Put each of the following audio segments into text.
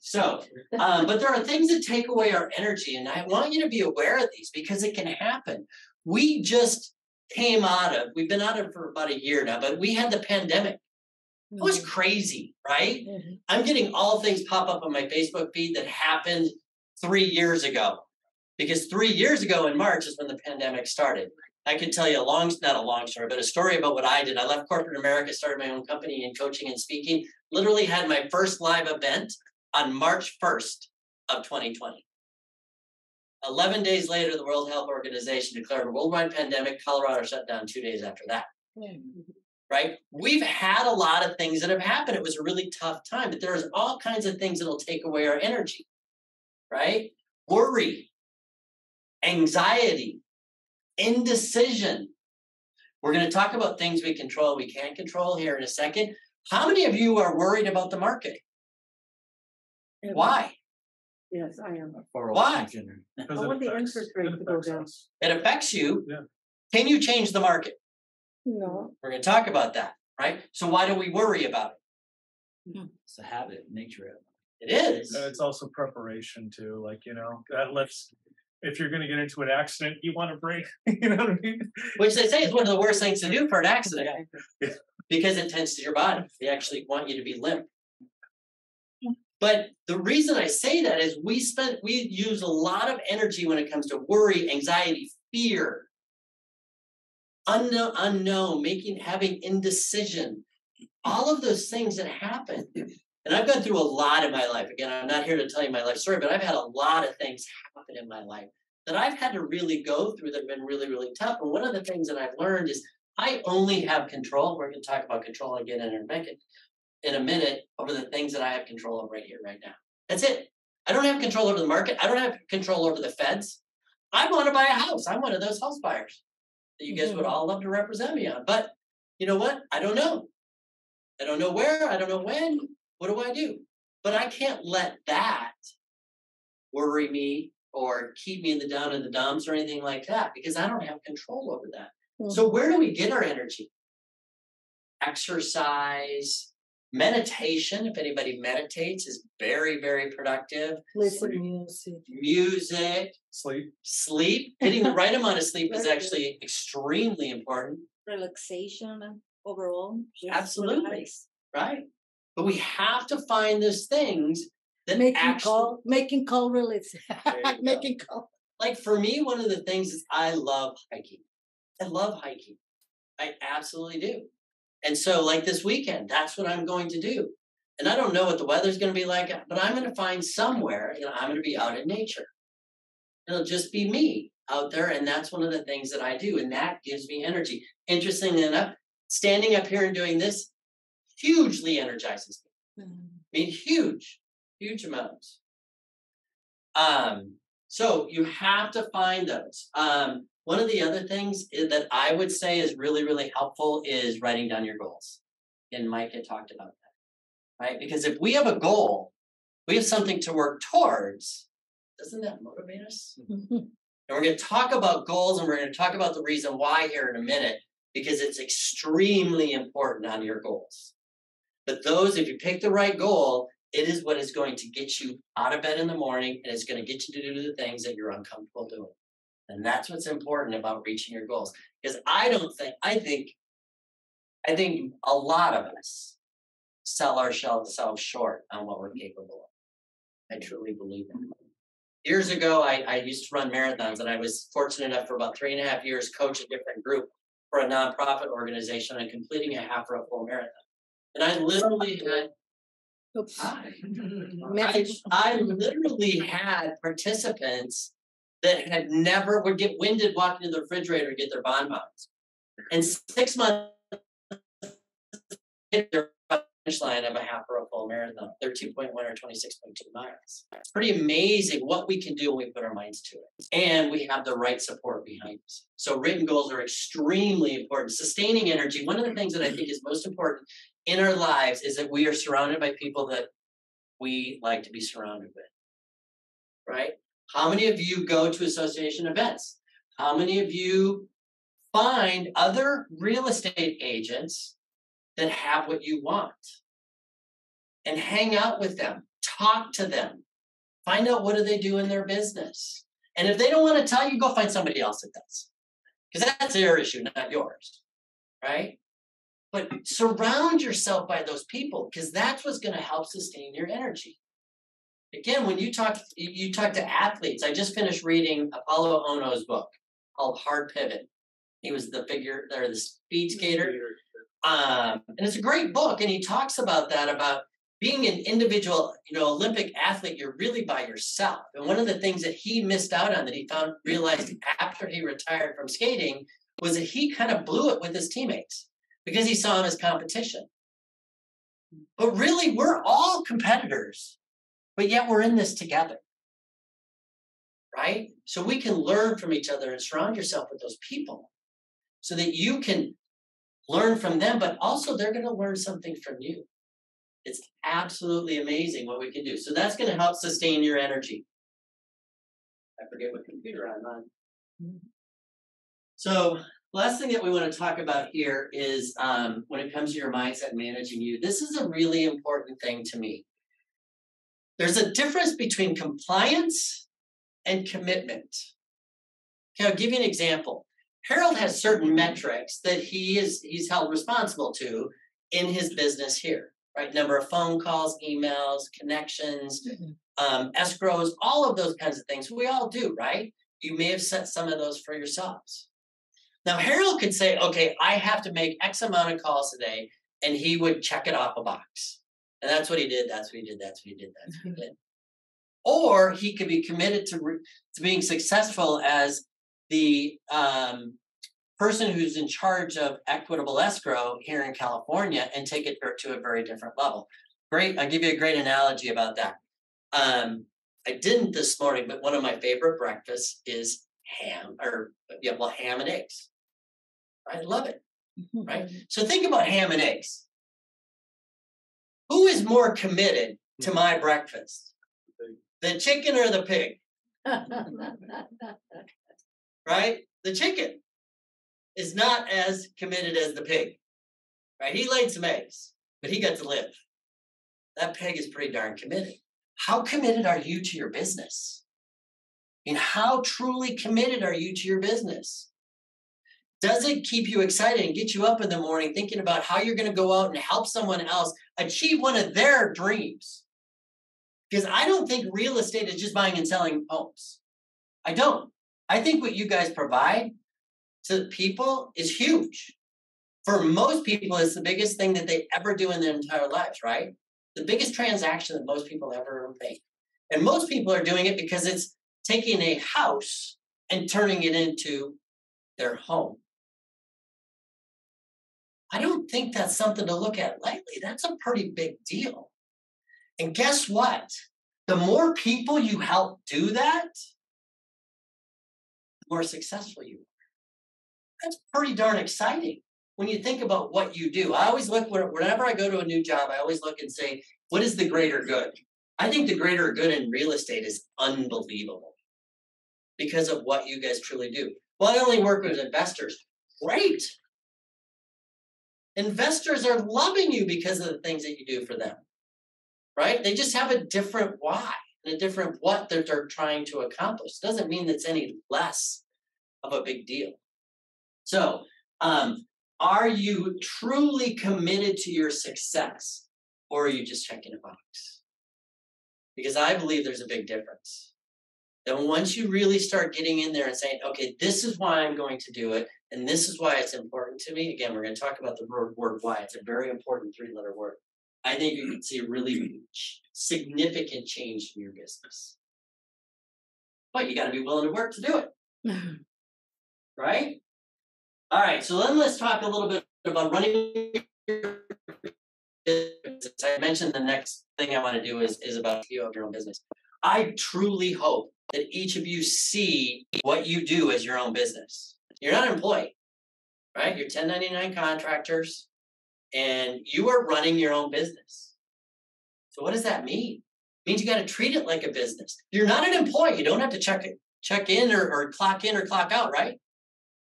So, but there are things that take away our energy, and I want you to be aware of these because it can happen. We just we've been out of it for about a year now, but we had the pandemic. It was crazy, right? I'm getting all things pop up on my Facebook feed that happened 3 years ago, because 3 years ago in March is when the pandemic started. I could tell you not a long story, but a story about what I did. I left corporate America, started my own company in coaching and speaking, literally had my first live event on March 1st of 2020. 11 days later, the World Health Organization declared a worldwide pandemic. Colorado shut down 2 days after that. Right? We've had a lot of things that have happened. It was a really tough time, but there's all kinds of things that'll take away our energy, right? Worry, anxiety, indecision. We're going to talk about things we control, we can't control here in a second. How many of you are worried about the market? Why? Yes, I am. Why? I want the interest rate to go down. It affects you. Yeah. Can you change the market? No. We're going to talk about that, right? So why do we worry about it? It's a habit, nature. It is. It's also preparation too. Like, that lifts. If you're going to get into an accident, you want to brake. You know what I mean? Which they say is one of the worst things to do for an accident, because it tenses your body. They actually want you to be limp. But the reason I say that is we use a lot of energy when it comes to worry, anxiety, fear, unknown, having indecision, all of those things that happen. And I've gone through a lot in my life. Again, I'm not here to tell you my life story, but I've had a lot of things happen in my life that I've had to really go through that have been really, really tough. And one of the things that I've learned is I only have control. We're going to talk about control again in a minute over the things that I have control of right here, right now. That's it. I don't have control over the market. I don't have control over the feds. I want to buy a house. I'm one of those house buyers that you guys would all love to represent me on. But you know what? I don't know. I don't know where. I don't know when. What do I do? But I can't let that worry me or keep me down in the dumps or anything like that, because I don't have control over that. So where do we get our energy? Exercise, meditation. If anybody meditates, is very, very productive. Listen, music, sleep. Getting the right amount of sleep is actually extremely important. Relaxation overall. Absolutely. Relax. Right. But we have to find those things that making call release. Making call. Like for me, one of the things is I love hiking. I love hiking. I absolutely do. And so like this weekend, that's what I'm going to do. And I don't know what the weather's going to be like, but I'm going to find somewhere, I'm going to be out in nature. It'll just be me out there. And that's one of the things that I do. And that gives me energy. Interestingly enough, standing up here and doing this hugely energizes me. I mean, huge amounts. So you have to find those. One of the other things that I would say is really, really helpful is writing down your goals. And Mike had talked about that, right? Because if we have a goal, we have something to work towards. Doesn't that motivate us? And we're going to talk about goals, and we're going to talk about the reason why here in a minute, because it's extremely important on your goals. But if you pick the right goal, it is what is going to get you out of bed in the morning, and it's going to get you to do the things that you're uncomfortable doing. And that's what's important about reaching your goals. Because I think a lot of us sell ourselves short on what we're capable of. I truly believe that. Years ago, I used to run marathons, and I was fortunate enough for about 3.5 years coach a different group for a nonprofit organization and completing a half or a full marathon. And I literally had I literally had participants that would get winded walking to the refrigerator to get their bonbons. And 6 months hit their finish line of a half or a full marathon. They're 2.1 or 26.2 miles. It's pretty amazing what we can do when we put our minds to it. And we have the right support behind us. So written goals are extremely important. Sustaining energy. One of the things that I think is most important in our lives is that we are surrounded by people that we like to be surrounded with. Right? How many of you go to association events? How many of you find other real estate agents that have what you want and hang out with them Talk to them. Find out what do they do in their business. And if they don't want to tell you, go find somebody else that does. Because that's their issue, not yours. Right? But surround yourself by those people, because that's what's going to help sustain your energy. Again, when you talk to athletes, I just finished reading Apollo Ono's book called Hard Pivot. He was the speed skater. And it's a great book. And he talks about that, about being an individual, Olympic athlete, you're really by yourself. And one of the things that he missed out on, that he realized after he retired from skating, was that he kind of blew it with his teammates because he saw them as competition. But really, we're all competitors, but yet we're in this together. Right? So we can learn from each other and surround yourself with those people so that you can learn from them, but also they're going to learn something from you. It's absolutely amazing what we can do. So that's going to help sustain your energy. I forget what computer I'm on. So last thing that we want to talk about here is when it comes to your mindset and managing you, this is a really important thing to me. There's a difference between compliance and commitment. Okay, I'll give you an example. Harold has certain metrics that he's held responsible to in his business here, right? Number of phone calls, emails, connections, escrows, all of those kinds of things. We all do, right? You may have set some of those for yourselves. Now, Harold could say, okay, I have to make X amount of calls today, and he would check it off a box. And that's what he did, that's what he did, that's what he did, that's what he did. Or he could be committed to being successful as the person who's in charge of Equitable Escrow here in California and take it to a very different level. Great, I'll give you a great analogy about that. I didn't this morning, but one of my favorite breakfasts is ham and eggs. I love it, right? So think about ham and eggs. Who is more committed to my breakfast? The chicken or the pig? Right? The chicken is not as committed as the pig. Right? He laid some eggs, but he got to live. That pig is pretty darn committed. How committed are you to your business? And how truly committed are you to your business? Does it keep you excited and get you up in the morning thinking about how you're going to go out and help someone else achieve one of their dreams? Because I don't think real estate is just buying and selling homes. I don't. I think what you guys provide to people is huge. For most people, it's the biggest thing that they ever do in their entire lives, right? The biggest transaction that most people ever make. And most people are doing it because it's taking a house and turning it into their home. I don't think that's something to look at lightly. That's a pretty big deal. And guess what? The more people you help do that, the more successful you are. That's pretty darn exciting when you think about what you do. I always look, whenever I go to a new job, I always look and say, what is the greater good? I think the greater good in real estate is unbelievable because of what you guys truly do. Well, I only work with investors. Great. Investors are loving you because of the things that you do for them, right? They just have a different why and a different what that they're trying to accomplish. Doesn't mean that's any less of a big deal. So, are you truly committed to your success, or are you just checking a box? Because I believe there's a big difference. Then once you really start getting in there and saying, okay, this is why I'm going to do it, and this is why it's important to me. Again, we're going to talk about the word why. It's a very important 3-letter word. I think you can see a really significant change in your business. But you got to be willing to work to do it. Right? All right, so then let's talk a little bit about running your business. I mentioned the next thing I want to do is about you of your own business. I truly hope that each of you see what you do as your own business. You're not an employee, right? You're 1099 contractors, and you are running your own business. So what does that mean? It means you got to treat it like a business. You're not an employee. You don't have to check in or clock in or clock out, right?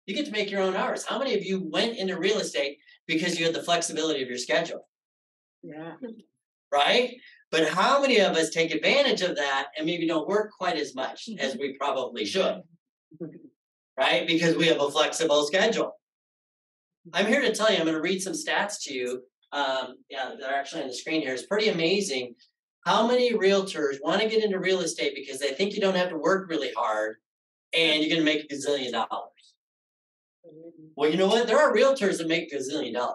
You get to make your own hours. How many of you went into real estate because you had the flexibility of your schedule? Yeah. Right? But how many of us take advantage of that and maybe don't work quite as much as we probably should? Right? Because we have a flexible schedule. I'm here to tell you, I'm going to read some stats to you. They're actually on the screen here. It's pretty amazing how many realtors want to get into real estate because they think you don't have to work really hard and you're going to make $1 gazillion. Well, you know what? There are realtors that make $1 gazillion.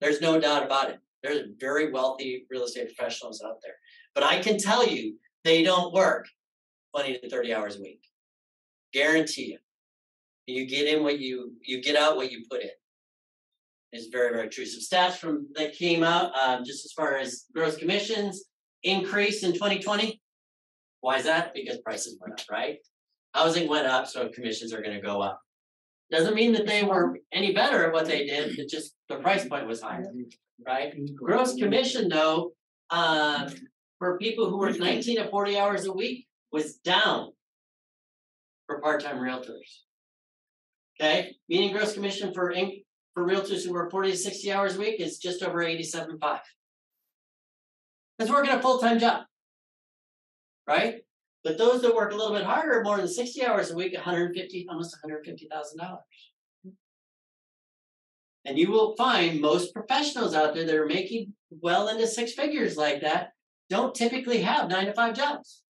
There's no doubt about it. There's very wealthy real estate professionals out there. But I can tell you, they don't work 20 to 30 hours a week. Guarantee you. You get in what you get out what you put in. It's very, very true. Some stats that came out just as far as gross commissions increased in 2020. Why is that? Because prices went up, right? Housing went up, so commissions are going to go up. Doesn't mean that they were any better at what they did. It just the price point was higher, right? Gross commission, though, for people who work 19 to 40 hours a week was down for part-time realtors. Okay, meaning gross commission for realtors who work 40 to 60 hours a week is just over 87.5. That's working a full-time job, right? But those that work a little bit harder, more than 60 hours a week, almost $150,000. And you will find most professionals out there that are making well into six figures like that don't typically have 9-to-5 jobs.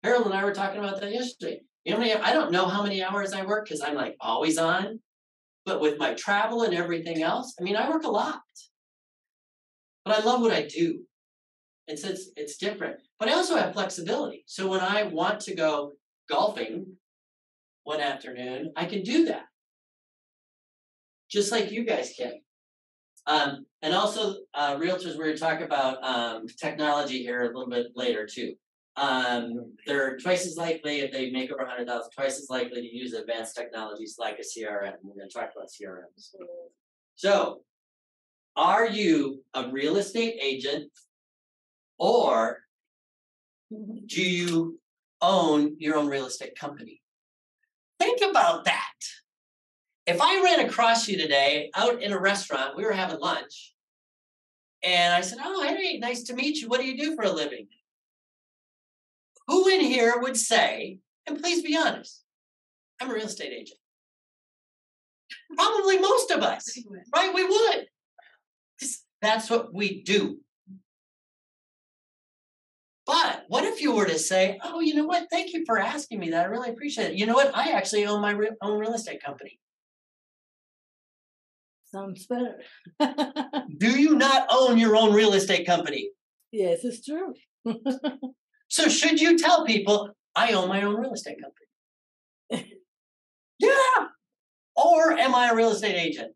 Harold and I were talking about that yesterday. You know, I don't know how many hours I work because I'm like always on. But with my travel and everything else, I mean, I work a lot. But I love what I do. It's different. But I also have flexibility. So when I want to go golfing one afternoon, I can do that. Just like you guys can. And also, realtors, we're going to talk about technology here a little bit later, too. They're twice as likely, if they make over 100,000, twice as likely to use advanced technologies like a CRM. We're going to talk about CRMs. So, are you a real estate agent or do you own your own real estate company? Think about that. If I ran across you today out in a restaurant, we were having lunch, and I said, "Oh, Henry, nice to meet you. What do you do for a living?" Who in here would say, and please be honest, I'm a real estate agent? Probably most of us, right? We would. That's what we do. But what if you were to say, "Oh, you know what? Thank you for asking me that. I really appreciate it. You know what? I actually own my own real estate company." Sounds better. Do you not own your own real estate company? Yes, it's true. So should you tell people, I own my own real estate company? Yeah. Or am I a real estate agent?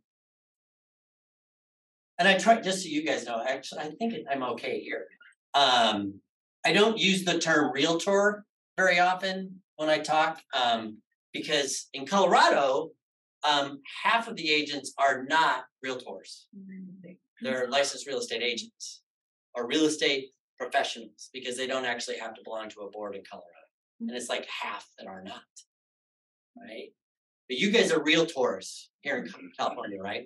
And I try, just so you guys know, actually, I think I'm okay here. I don't use the term realtor very often when I talk because in Colorado, half of the agents are not realtors. They're licensed real estate agents or real estate professionals because they don't actually have to belong to a board in Colorado. And it's like half that are not, right? But you guys are realtors here in California, right?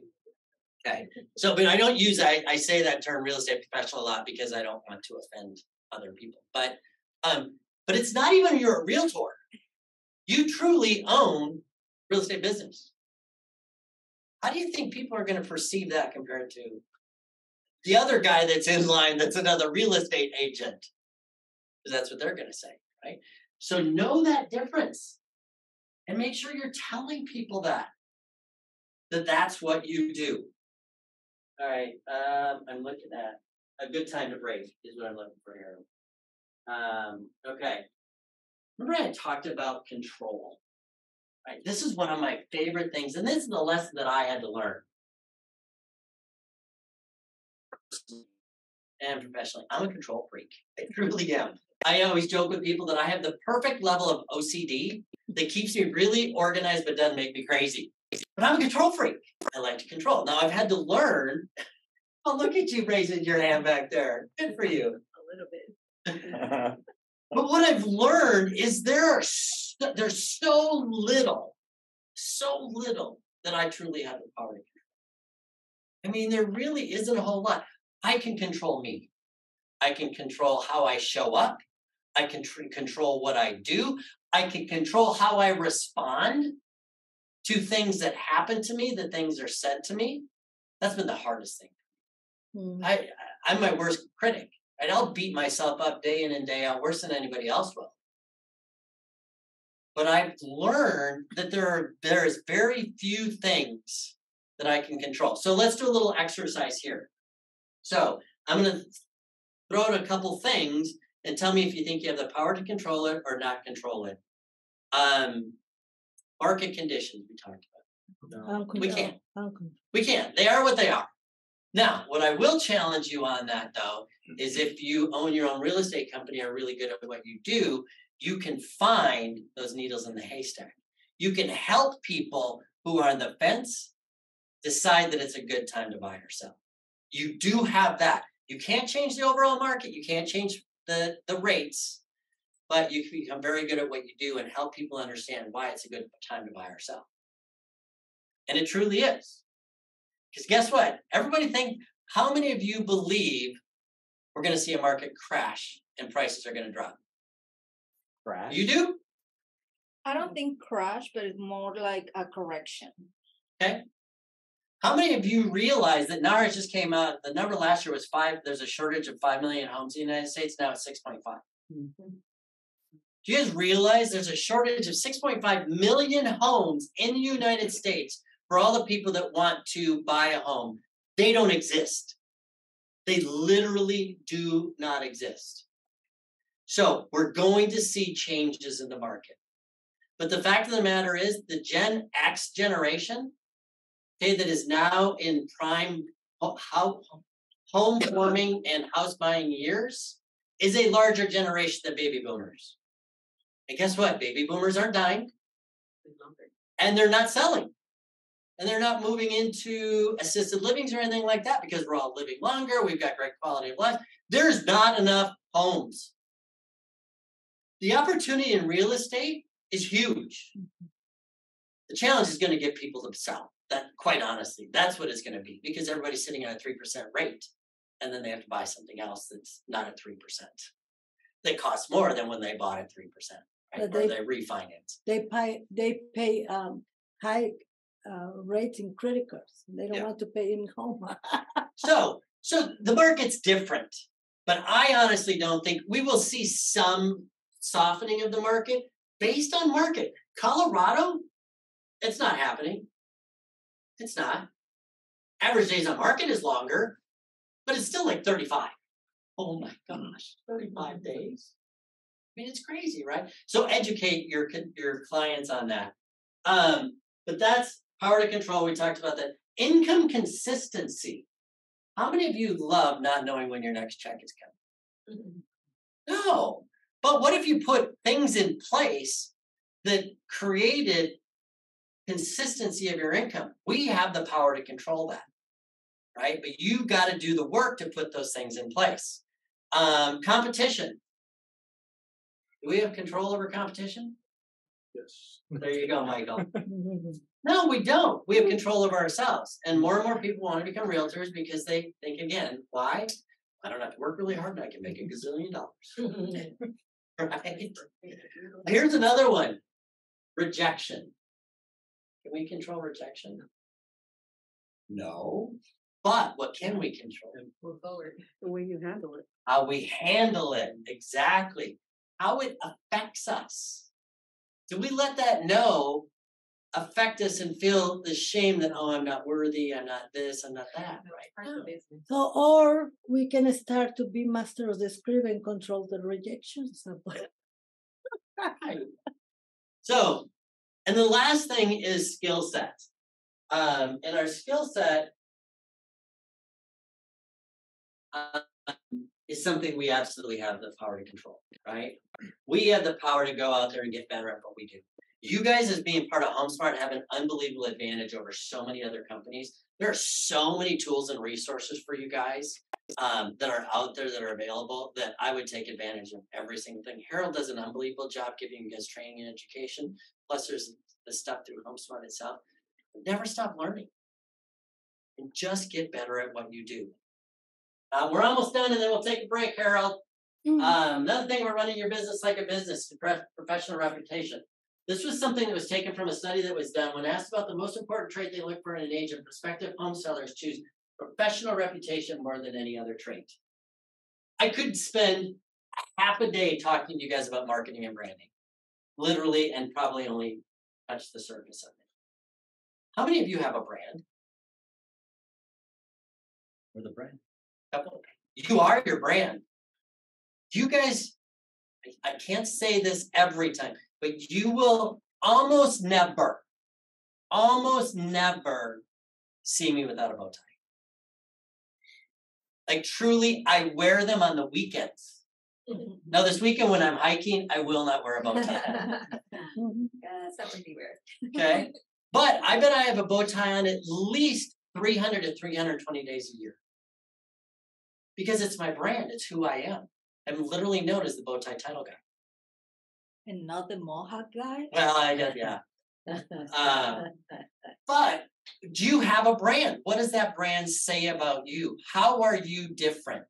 Okay. So, but I don't use, I say that term real estate professional a lot because I don't want to offend other people. But it's not even you're a realtor. You truly own real estate business. How do you think people are going to perceive that compared to the other guy that's in line that's another real estate agent? Because that's what they're going to say, right? So know that difference and make sure you're telling people that that's what you do. All right, I'm looking at a good time to break is what I'm looking for here. Okay. Remember I talked about control, right? This is one of my favorite things, and this is the lesson that I had to learn. And professionally, I'm a control freak. I truly am. I always joke with people that I have the perfect level of OCD that keeps me really organized but doesn't make me crazy. But I'm a control freak. I like to control. Now I've had to learn. Oh, look at you raising your hand back there. Good for you. A little bit. But what I've learned is there's so little that I truly have the power to control. I mean, there really isn't a whole lot. I can control me. I can control how I show up. I can control what I do. I can control how I respond to things that happen to me, that things are said to me. That's been the hardest thing. Mm. I'm my worst critic, and I'll beat myself up day in and day out worse than anybody else will. But I've learned that there's very few things that I can control. So let's do a little exercise here. So I'm going to throw out a couple things and tell me if you think you have the power to control it or not control it. Market conditions we talked about. We can't. We can't. They are what they are. Now, what I will challenge you on that, though, is if you own your own real estate company, are really good at what you do, you can find those needles in the haystack. You can help people who are on the fence decide that it's a good time to buy or sell. You do have that. You can't change the overall market. You can't change the rates, but you can become very good at what you do and help people understand why it's a good time to buy or sell. And it truly is. Because guess what? Everybody how many of you believe we're going to see a market crash and prices are going to drop? Crash? You do? I don't think crash, but it's more like a correction. Okay. How many of you realize that NARS just came out, the number last year was 5, there's a shortage of 5 million homes in the United States, now it's 6.5. Mm-hmm. Do you guys realize there's a shortage of 6.5 million homes in the United States for all the people that want to buy a home? They don't exist. They literally do not exist. So we're going to see changes in the market. But the fact of the matter is the Gen X generation, okay, that is now in prime home forming and house buying years is a larger generation than baby boomers. And guess what? Baby boomers aren't dying. And they're not selling. And they're not moving into assisted livings or anything like that because we're all living longer. We've got great quality of life. There's not enough homes. The opportunity in real estate is huge. The challenge is going to get people to sell. That, quite honestly, that's what it's going to be because everybody's sitting at a 3% rate. And then they have to buy something else that's not at 3%. They cost more than when they bought at 3%. Right? Or they refinance. They pay high rates in credit cards. They don't want to pay in home. So the market's different, but I honestly don't think we will see some softening of the market based on market. Colorado, it's not happening. It's not. Average days on market is longer, but it's still like 35. Oh my gosh, 35 days. I mean, it's crazy, right? So educate your clients on that. But that's power to control. We talked about that. Income consistency. How many of you love not knowing when your next check is coming? Mm-hmm. No. But what if you put things in place that created consistency of your income? We have the power to control that, right? But you've got to do the work to put those things in place. Competition. Do we have control over competition? Yes. There you go, Michael. No, we don't. We have control over ourselves. And more people want to become realtors because they think, again, why? I don't have to work really hard and I can make $1 gazillion. Right? Here's another one. Rejection. Can we control rejection? No. But what can we control? Move forward. The way you handle it. How we handle it. Exactly. How it affects us. Do we let that affect us and feel the shame that, oh, I'm not worthy, I'm not this, I'm not that. Right. Part of the business. So, or we can start to be master of the script and control the rejections. Right. So, and the last thing is skill set. And our skill set is something we absolutely have the power to control, right? We have the power to go out there and get better at what we do. You guys, as being part of HomeSmart, have an unbelievable advantage over so many other companies. There are so many tools and resources for you guys that are out there that are available that I would take advantage of every single thing. Harold does an unbelievable job giving you guys training and education. Plus, there's the stuff through HomeSmart itself. Never stop learning. And just get better at what you do. We're almost done, and then we'll take a break, Harold. Another thing, we're running your business like a business, professional reputation. This was something that was taken from a study that was done when asked about the most important trait they look for in an agent. Prospective home sellers choose professional reputation more than any other trait. I could spend half a day talking to you guys about marketing and branding, literally, and probably only touch the surface of it. How many of you have a brand? We're the brand. Couple. You are your brand. You guys, I can't say this every time, but you will almost never see me without a bow tie. Like truly, I wear them on the weekends. Now, this weekend when I'm hiking, I will not wear a bow tie. Something be weird. Okay. But I bet I have a bow tie on at least 300 to 320 days a year. Because it's my brand, it's who I am. I'm literally known as the bow tie title guy. And not the mohawk guy? Well, I guess, yeah. But do you have a brand? What does that brand say about you? How are you different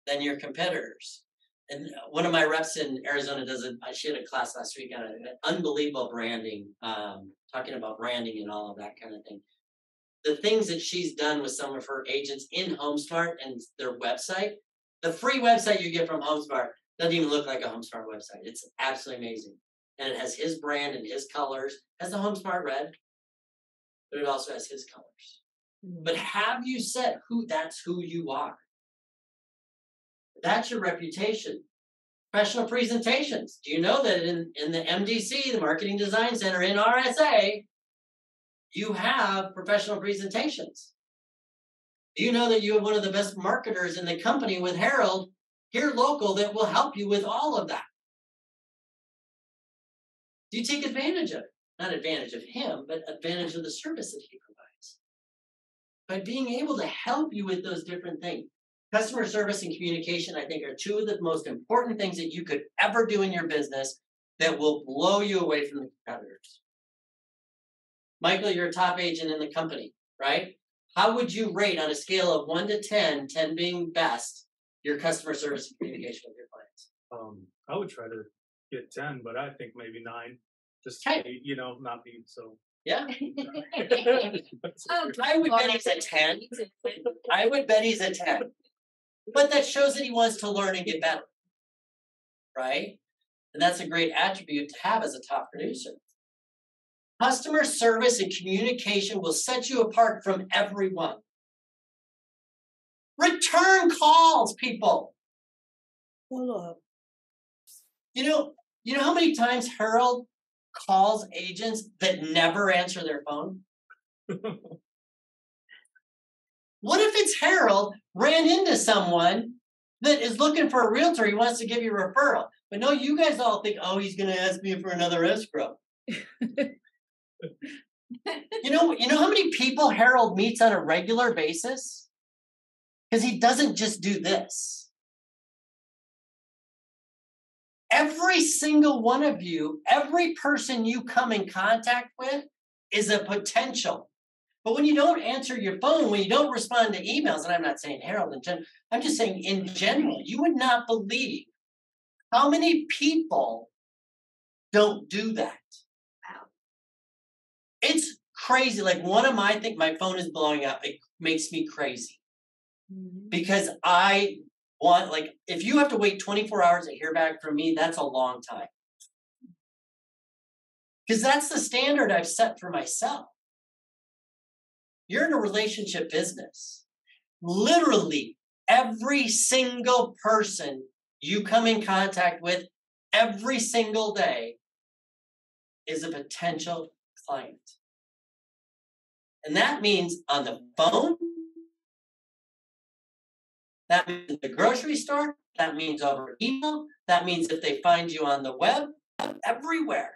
than your competitors? And one of my reps in Arizona she had a class last week on unbelievable branding, talking about branding and all of that kind of thing. The things that she's done with some of her agents in HomeSmart and their website, the free website you get from HomeSmart doesn't even look like a HomeSmart website. It's absolutely amazing. And it has his brand and his colors, has the HomeSmart red, but it also has his colors. But have you said that's who you are? That's your reputation. Professional presentations. Do you know that in the MDC, the Marketing Design Center in RSA, you have professional presentations? Do you know that you have one of the best marketers in the company with Harold here local that will help you with all of that? Do you take advantage of it? Not advantage of him, but advantage of the service that he provides. By being able to help you with those different things. Customer service and communication, I think, are two of the most important things that you could ever do in your business that will blow you away from the competitors. Michael, you're a top agent in the company, right? How would you rate on a scale of 1 to 10, 10 being best, your customer service and communication with your clients? I would try to get 10, but I think maybe 9. Just not be so. Yeah. I would bet he's a 10. I would bet he's a 10. But that shows that he wants to learn and get better, right? And that's a great attribute to have as a top producer. Customer service and communication will set you apart from everyone. Return calls, people. Follow up. You know how many times Harold calls agents that never answer their phone? What if it's Harold ran into someone that is looking for a realtor, he wants to give you a referral? But no, you guys all think, oh, he's going to ask me for another escrow. You know how many people Harold meets on a regular basis? Because he doesn't just do this. Every single one of you, every person you come in contact with is a potential. But when you don't answer your phone, when you don't respond to emails, and I'm not saying Harold in general, I'm just saying in general, you would not believe how many people don't do that. Wow. It's crazy. Like I think my phone is blowing up. It makes me crazy. Because I want, if you have to wait 24 hours to hear back from me, that's a long time. Because that's the standard I've set for myself. You're in a relationship business. Literally, every single person you come in contact with every single day is a potential client. And that means on the phone, that means in the grocery store, that means over email, that means if they find you on the web, everywhere.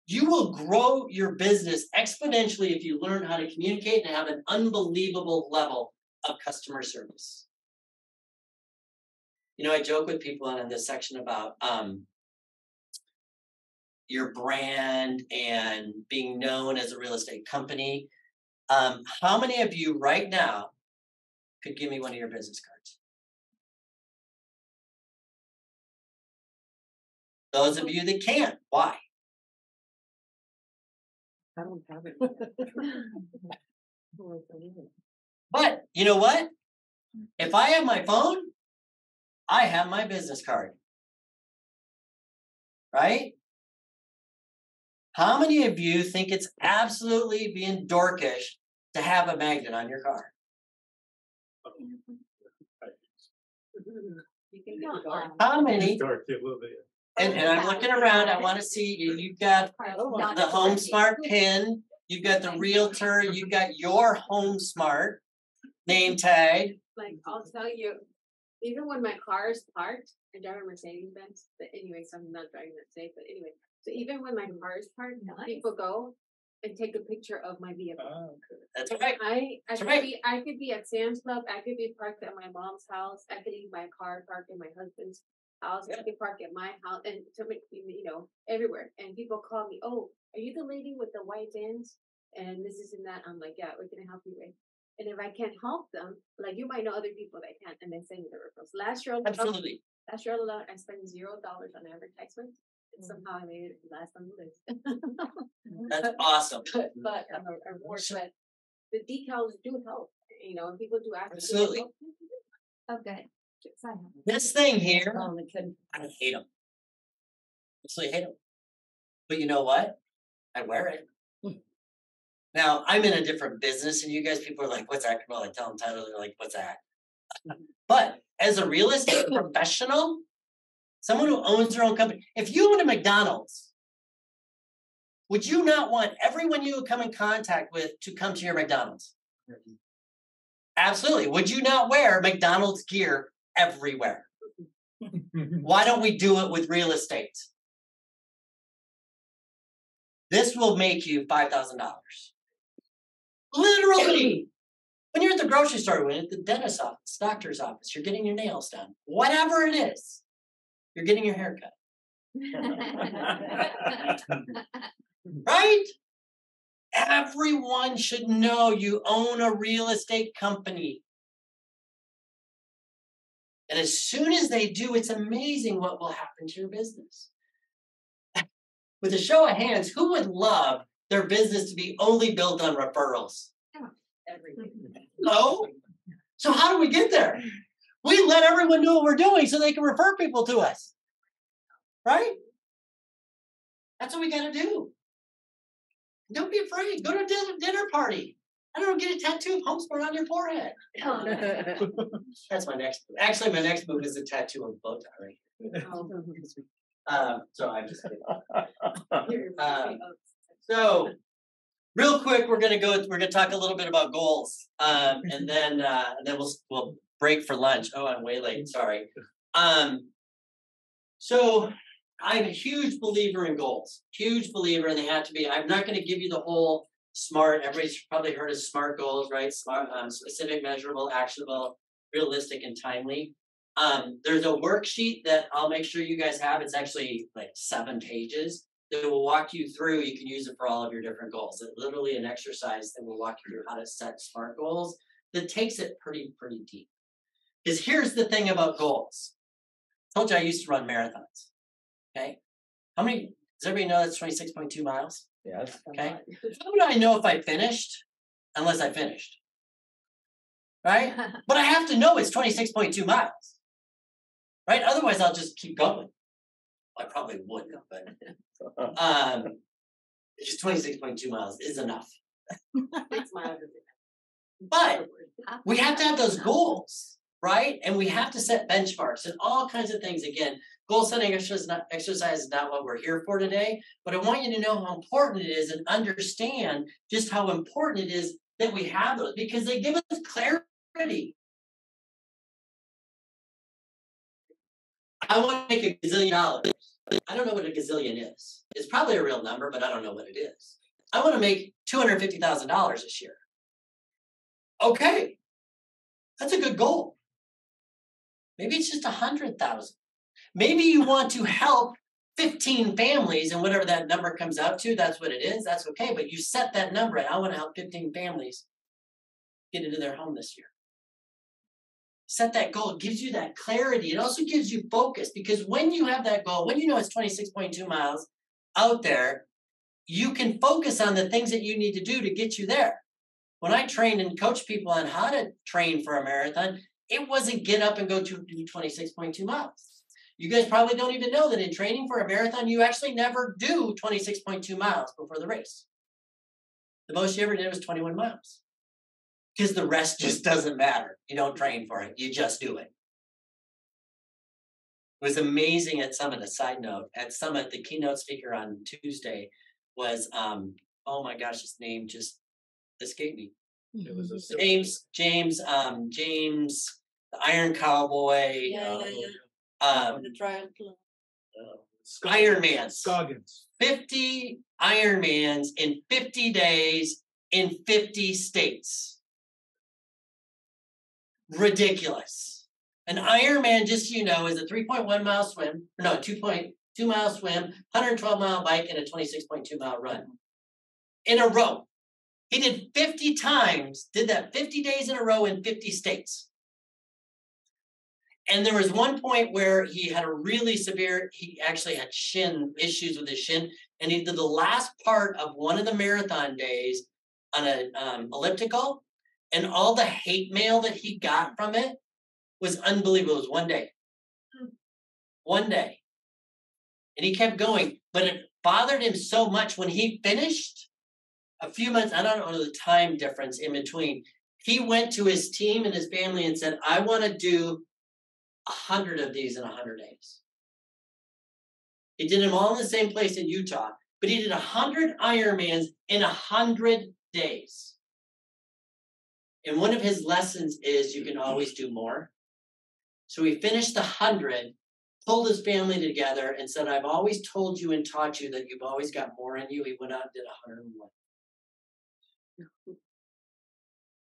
You will grow your business exponentially if you learn how to communicate and have an unbelievable level of customer service. I joke with people in this section about your brand and being known as a real estate company. How many of you right now could give me one of your business cards? Those of you that can't, why? I don't have it. But you know what? If I have my phone, I have my business card. Right? How many of you think it's absolutely being dorkish to have a magnet on your car? How many? And I'm looking around. I want to see you. You've got the HomeSmart pin. You've got the realtor. You've got your HomeSmart name tag. Like, I'll tell you, even when my car is parked, I drive a Mercedes Benz, but anyway, so I'm not driving that safe, but anyway. So even when my car is parked, people go and take a picture of my vehicle. That's right. I could be at Sam's Club, I could be parked at my mom's house, I could leave my car parked in my husband's house, I could park at my house, and to make, everywhere. And people call me, oh, are you the lady with the white Benz? And this and that. I'm like, yeah, what can I help you with? And if I can't help them, like you might know other people that can, and then send me the referrals. Last year alone, I spent $0 on advertisement, and somehow I made it last on the list. That's awesome. But the decals do help, and people do ask. Absolutely. Okay. This thing here, I hate them. Absolutely hate them. But you know what? I wear it. Now, I'm in a different business, and you guys, people are like, what's that? Well, I tell them title, they're like, what's that? But as a real estate professional, someone who owns their own company, if you own a McDonald's, would you not want everyone you come in contact with to come to your McDonald's? Absolutely. Would you not wear McDonald's gear everywhere? Why don't we do it with real estate? This will make you $5,000. Literally. When you're at the grocery store, when you're at the dentist's office, doctor's office, you're getting your nails done. Whatever it is, you're getting your hair cut. Right? Everyone should know you own a real estate company. And as soon as they do, it's amazing what will happen to your business. With a show of hands, who would love their business to be only built on referrals? Everything. No? So how do we get there? We let everyone know what we're doing so they can refer people to us. Right? That's what we got to do. Don't be afraid. Go to a dinner party. I don't know, get a tattoo of HomeSmart on your forehead. That's my next move. Actually, my next move is a tattoo of bow tie right. So I'm just kidding. So real quick, we're gonna talk a little bit about goals. And then we'll break for lunch. Oh, I'm way late, sorry. So I'm a huge believer in goals. Huge believer, and they have to be. I'm not gonna give you the whole SMART. Everybody's probably heard of SMART goals, right? SMART, specific, measurable, actionable, realistic, and timely. There's a worksheet that I'll make sure you guys have. It's actually like 7 pages that will walk you through. You can use it for all of your different goals. It's literally an exercise that will walk you through how to set SMART goals that takes it pretty deep. Because here's the thing about goals. I told you I used to run marathons. Okay? Does everybody know that's 26.2 miles? Yes. Okay. How would I know if I finished unless I finished? Right? But I have to know it's 26.2 miles. Right? Otherwise, I'll just keep going. I probably wouldn't, but just 26.2 miles is enough. 6 miles. But we have to have those goals, right? And we have to set benchmarks and all kinds of things. Again, goal setting exercise is not what we're here for today, but I want you to know how important it is and understand just how important it is that we have those because they give us clarity. I want to make $1 gazillion. I don't know what a gazillion is. It's probably a real number, but I don't know what it is. I want to make $250,000 this year. Okay, that's a good goal. Maybe it's just 100,000. Maybe you want to help 15 families, and whatever that number comes out to, that's what it is. That's okay. But you set that number, and I want to help 15 families get into their home this year. set that goal. It gives you that clarity. It also gives you focus, because when you have that goal, when you know it's 26.2 miles out there, you can focus on the things that you need to do to get you there. When I trained and coached people on how to train for a marathon, it wasn't get up and go to do 26.2 miles. You guys probably don't even know that in training for a marathon, you actually never do 26.2 miles before the race. The most you ever did was 21 miles. Because the rest just doesn't matter. You don't train for it. You just do it. It was amazing at Summit. A side note, at Summit, the keynote speaker on Tuesday was, oh my gosh, his name just escaped me. It was a James, the Iron Cowboy. Yeah. The triathlon. Ironmans. Scoggins. 50 Ironmans in 50 days in 50 states. Ridiculous. An Ironman, just so you know, is a 3.1 mile swim, no, 2.2 mile swim, 112 mile bike, and a 26.2 mile run in a row. He did 50 times, did that 50 days in a row in 50 states. And there was one point where he had a really severe, he actually had shin issues with his shin, and he did the last part of one of the marathon days on an elliptical, and all the hate mail that he got from it was unbelievable. It was one day. One day. And he kept going, but it bothered him so much when he finished a few months, I don't know the time difference in between. He went to his team and his family and said, I want to do 100 of these in 100 days. He did them all in the same place in Utah, but he did 100 Ironmans in 100 days. And one of his lessons is you can always do more. So he finished the 100, pulled his family together and said, I've always told you and taught you that you've always got more in you. He went out and did 101.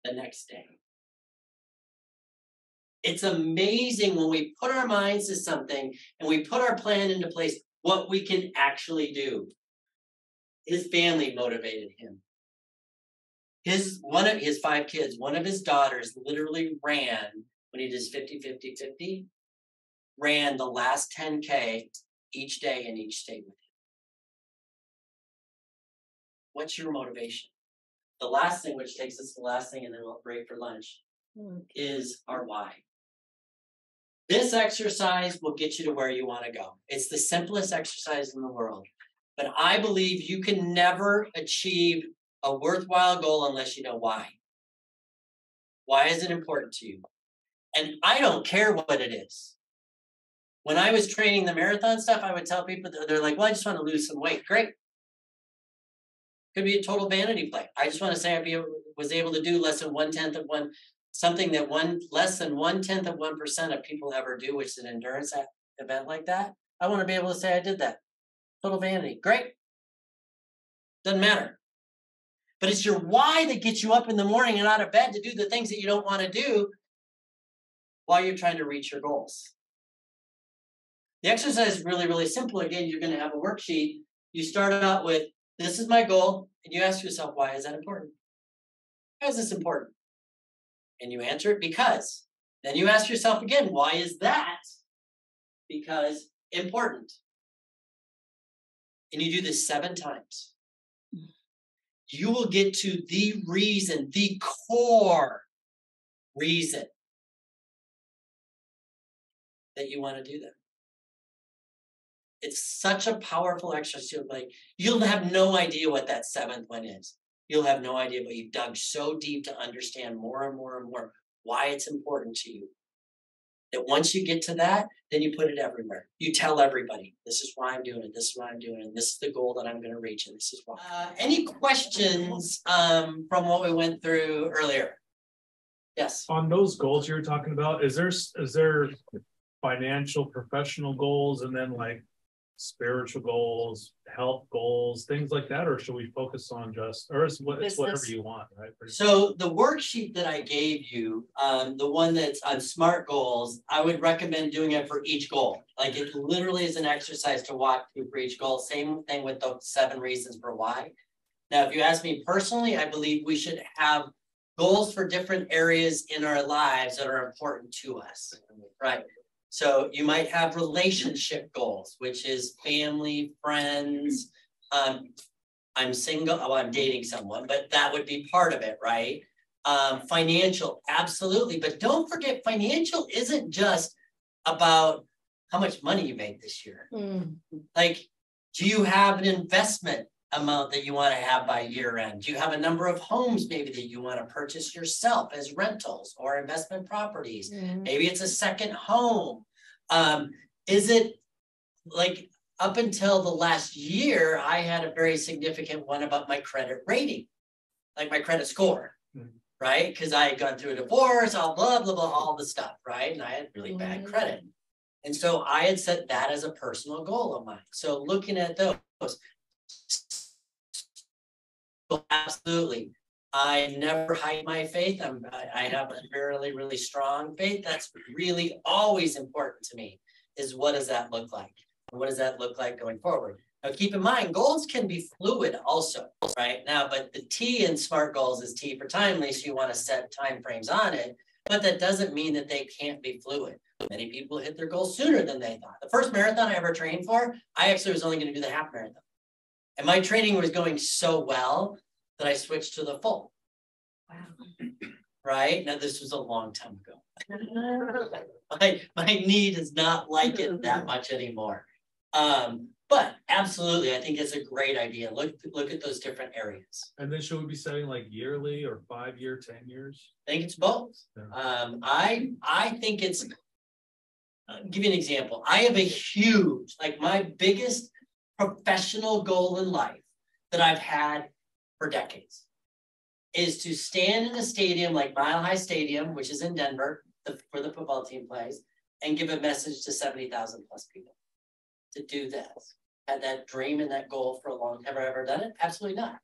The next day. It's amazing when we put our minds to something and we put our plan into place, what we can actually do. His family motivated him. One of his 5 kids, one of his daughters literally ran when he did 50-50-50, ran the last 10K each day in each state with him. What's your motivation? The last thing, which takes us to the last thing, and then we'll break for lunch, is our why. This exercise will get you to where you want to go. It's the simplest exercise in the world. But I believe you can never achieve a worthwhile goal unless you know why. Why is it important to you? And I don't care what it is. When I was training the marathon stuff, I would tell people, they're like, well, I just want to lose some weight. Great. Could be a total vanity play. I just want to say I was able to do less than 1/10 of one, something that less than 1/10 of 1% of people ever do, which is an endurance event like that. I want to be able to say I did that. Total vanity. Great. Doesn't matter. But it's your why that gets you up in the morning and out of bed to do the things that you don't want to do while you're trying to reach your goals. The exercise is really, really simple. Again, you're going to have a worksheet. You start out with, this is my goal, and you ask yourself, why is that important? Why is this important? And you answer it because. Then you ask yourself again, why is that? Because important. And you do this 7 times. You will get to the reason, the core reason that you want to do that. It's such a powerful exercise. You'll have no idea what that 7th one is. You'll have no idea, but you've dug so deep to understand more and more and more why it's important to you. That once you get to that, then you put it everywhere. You tell everybody, this is why I'm doing it, this is why I'm doing it, and this is the goal that I'm going to reach, and this is why. Any questions from what we went through earlier? Yes. On those goals you were talking about, is there financial, professional goals, and then like spiritual goals, health goals, things like that, or should we focus on it's whatever you want, right? So the worksheet that I gave you, the one that's on SMART goals, I would recommend doing it for each goal. Like it literally is an exercise to walk through for each goal. Same thing with the 7 reasons for why. Now, if you ask me personally, I believe we should have goals for different areas in our lives that are important to us, right? So you might have relationship goals, which is family, friends. I'm single, oh, I'm dating someone, but that would be part of it, right? Financial, absolutely. But don't forget, financial isn't just about how much money you made this year. Like, do you have an investment amount that you want to have by year end? Do you have a number of homes maybe that you want to purchase yourself as rentals or investment properties? Maybe it's a second home. Is it like up until the last year, I had a very significant one about my credit rating, like my credit score, right? Because I had gone through a divorce, all blah, blah, blah, all the stuff, right? And I had really bad credit. And so I had set that as a personal goal of mine. So looking at those, absolutely. I never hide my faith. I have a really, really strong faith. That's really always important to me, is what does that look like? And what does that look like going forward? Now, keep in mind, goals can be fluid also, right? Now, but the T in SMART goals is T for timely, so you want to set time frames on it, but that doesn't mean that they can't be fluid. Many people hit their goals sooner than they thought. The first marathon I ever trained for, I actually was only going to do the half marathon. And my training was going so well that I switched to the full. Wow. Right? Now, this was a long time ago. my knee does not like it that much anymore. But absolutely, I think it's a great idea. Look at those different areas. And then should we be setting like yearly or 5 year, 10 years? I think it's both. Yeah. I think it's, give you an example. I have a huge, like my biggest professional goal in life that I've had for decades is to stand in a stadium like Mile High Stadium, which is in Denver, where the football team plays, and give a message to 70,000 plus people. To do this. Had that dream and that goal for a long time. Have I ever done it? Absolutely not.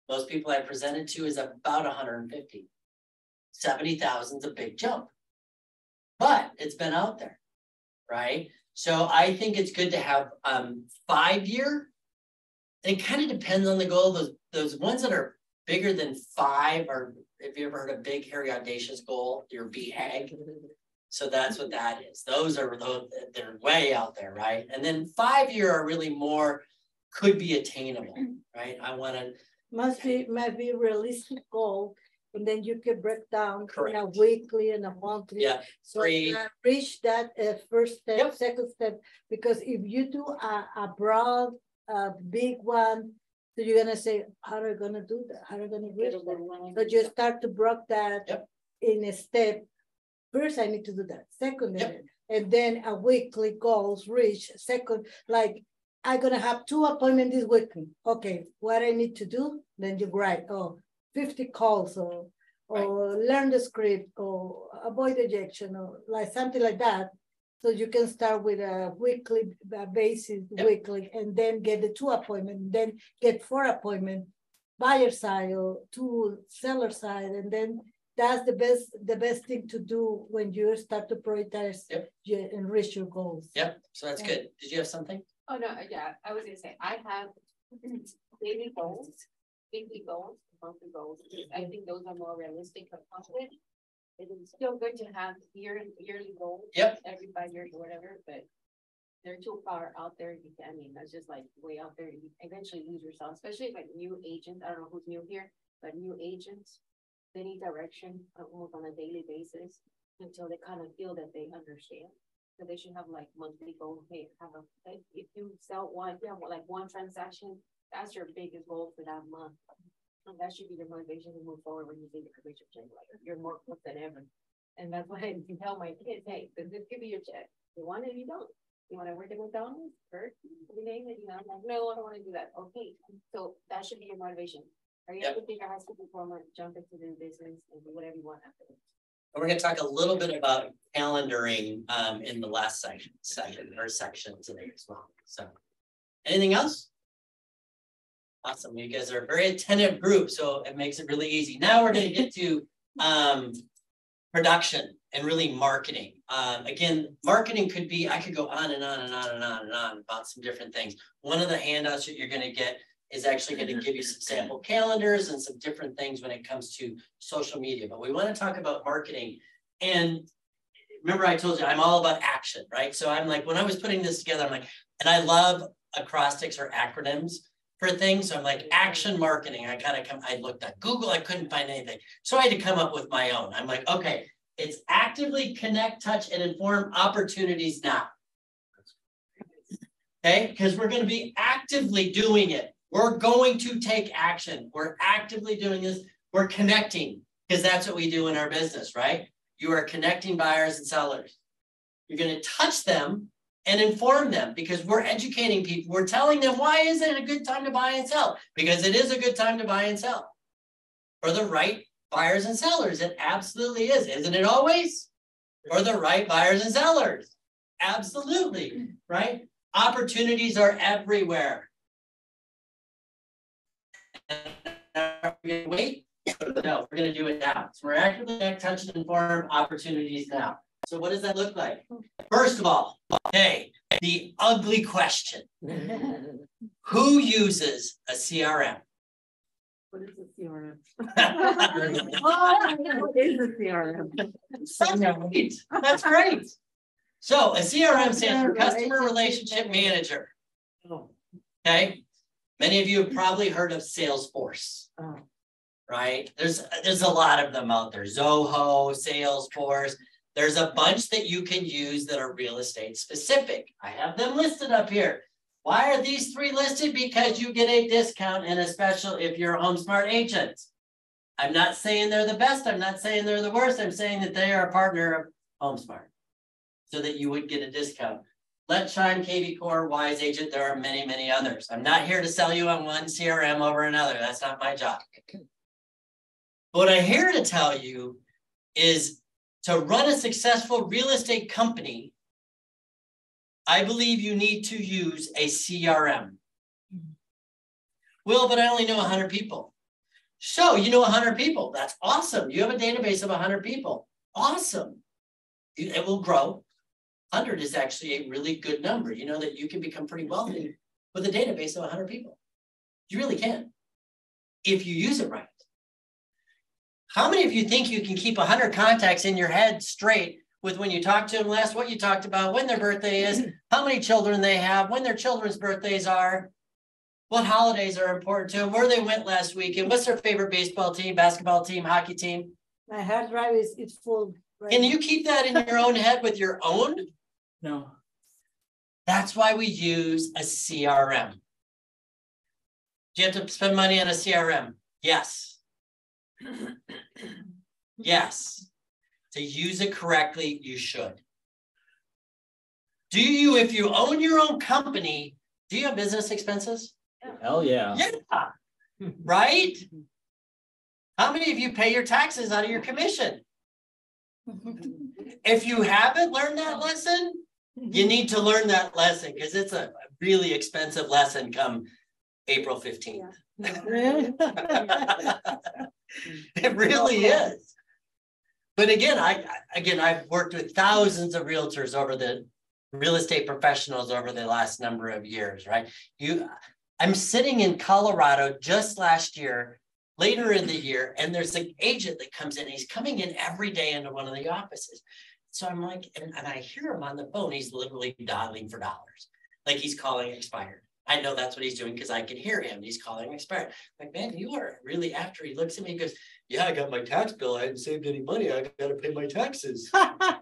Most people I presented to is about 150. 70,000 is a big jump. But it's been out there, right? So I think it's good to have 5 year. It kind of depends on the goal. Those ones that are bigger than 5 are, if you ever heard of big, hairy, audacious goal, your BHAG. So that's what that is. They're way out there, right? And then 5 year are really more, could be attainable, right? I want to. Might be realistic goal, and then you can break down Correct. in a weekly and a monthly. Yeah. So reach that first step, Yep. second step, because if you do a broad, big one, so you're gonna say, how are you gonna do that? How are you gonna reach that? So you start to break that in a step. First, I need to do that. Second, and then a weekly goals reach. Second, like I'm gonna have 2 appointments this week. Okay, what I need to do? Then you write, 50 calls, or learn the script, or avoid ejection, or like something like that. So you can start with a weekly basis, weekly, and then get the 2 appointments, then get 4 appointments, buyer side or 2 seller side, and then. That's the best thing to do when you start to prioritize and reach your goals. Yep. So that's good. Did you have something? Oh no, yeah. I was gonna say I have daily goals, weekly goals, monthly goals. I think those are more realistic to accomplish. It is still good to have yearly goals. Yep. Every 5 years or whatever, but they're too far out there. I mean, that's just like way out there. You eventually lose yourself, especially like new agents. I don't know who's new here, but new agents. They need direction almost on a daily basis until they kind of feel that they understand. So they should have like monthly goals. Hey, if you sell one, you have like 1 transaction, that's your biggest goal for that month. And that should be your motivation to move forward when you think the research check. Like you're more equipped than ever. And that's why I tell my kids, hey, this could be your check. You want it, you don't. You want to work at McDonald's? First, you name it. You know, I'm like, no, I don't want to do that. Okay, so that should be your motivation. Are you able to figure out how to perform, jump into the business and do whatever you want after? We're going to talk a little bit about calendaring in the last section today as well. So, anything else? Awesome. You guys are a very attentive group, so it makes it really easy. Now we're going to get to production and really marketing. Again, marketing could be, I could go on and on and on and on and on about some different things. One of the handouts that you're going to get is actually going to give you some sample calendars and some different things when it comes to social media. But we want to talk about marketing. And remember, I told you I'm all about action, right? So I'm like, when I was putting this together, I'm like, and I love acrostics or acronyms for things. So I'm like, action marketing. I looked at Google, I couldn't find anything. So I had to come up with my own. I'm like, okay, it's actively connect, touch, and inform opportunities now. Okay, because we're going to be actively doing it. We're going to take action. We're actively doing this. We're connecting, because that's what we do in our business, right? You are connecting buyers and sellers. You're going to touch them and inform them, because we're educating people. We're telling them, why is it a good time to buy and sell? Because it is a good time to buy and sell for the right buyers and sellers. It absolutely is. Isn't it always? For the right buyers and sellers. Absolutely, right? Opportunities are everywhere. Wait, no, we're going to do it now. So we're actively touch and inform opportunities now. So what does that look like? First of all, okay, the ugly question. Who uses a CRM? What is a CRM? What is a CRM? That's great. So a CRM stands for Customer Relationship Manager. Okay. Many of you have probably heard of Salesforce. Right? There's a lot of them out there. Zoho, Salesforce. There's a bunch that you can use that are real estate specific. I have them listed up here. Why are these three listed? Because you get a discount and a special if you're a HomeSmart agent. I'm not saying they're the best. I'm not saying they're the worst. I'm saying that they are a partner of HomeSmart so that you would get a discount. Let's Shine, KV Core, Wise Agent. There are many, many others. I'm not here to sell you on one CRM over another. That's not my job. What I'm here to tell you is to run a successful real estate company, I believe you need to use a CRM. Well, but I only know 100 people. So you know 100 people. That's awesome. You have a database of 100 people. Awesome. It will grow. 100 is actually a really good number. You know that you can become pretty wealthy with a database of 100 people. You really can, if you use it right. How many of you think you can keep 100 contacts in your head straight with when you talk to them last, what you talked about, when their birthday is, how many children they have, when their children's birthdays are, what holidays are important to them, where they went last weekend, what's their favorite baseball team, basketball team, hockey team? My hard drive is full. Right Can now. you keep that in your own head with your own? No. That's why we use a CRM. Do you have to spend money on a CRM? Yes. Yes. To use it correctly, you should. Do you, if you own your own company, do you have business expenses? Hell yeah. Yeah. Right? How many of you pay your taxes out of your commission? If you haven't learned that lesson, you need to learn that lesson because it's a really expensive lesson come April 15th. It really is. But again, I've worked with thousands of realtors over the real estate professionals over the last number of years, right? I'm sitting in Colorado just last year, later in the year, and there's an agent that comes in. He's coming in every day into one of the offices. So I'm like, and I hear him on the phone. He's literally dialing for dollars, like he's calling expired. I know that's what he's doing because I can hear him. He's calling expired. I'm like, man, you are really after. He looks at me and goes, yeah, I got my tax bill. I hadn't saved any money. I got to pay my taxes. But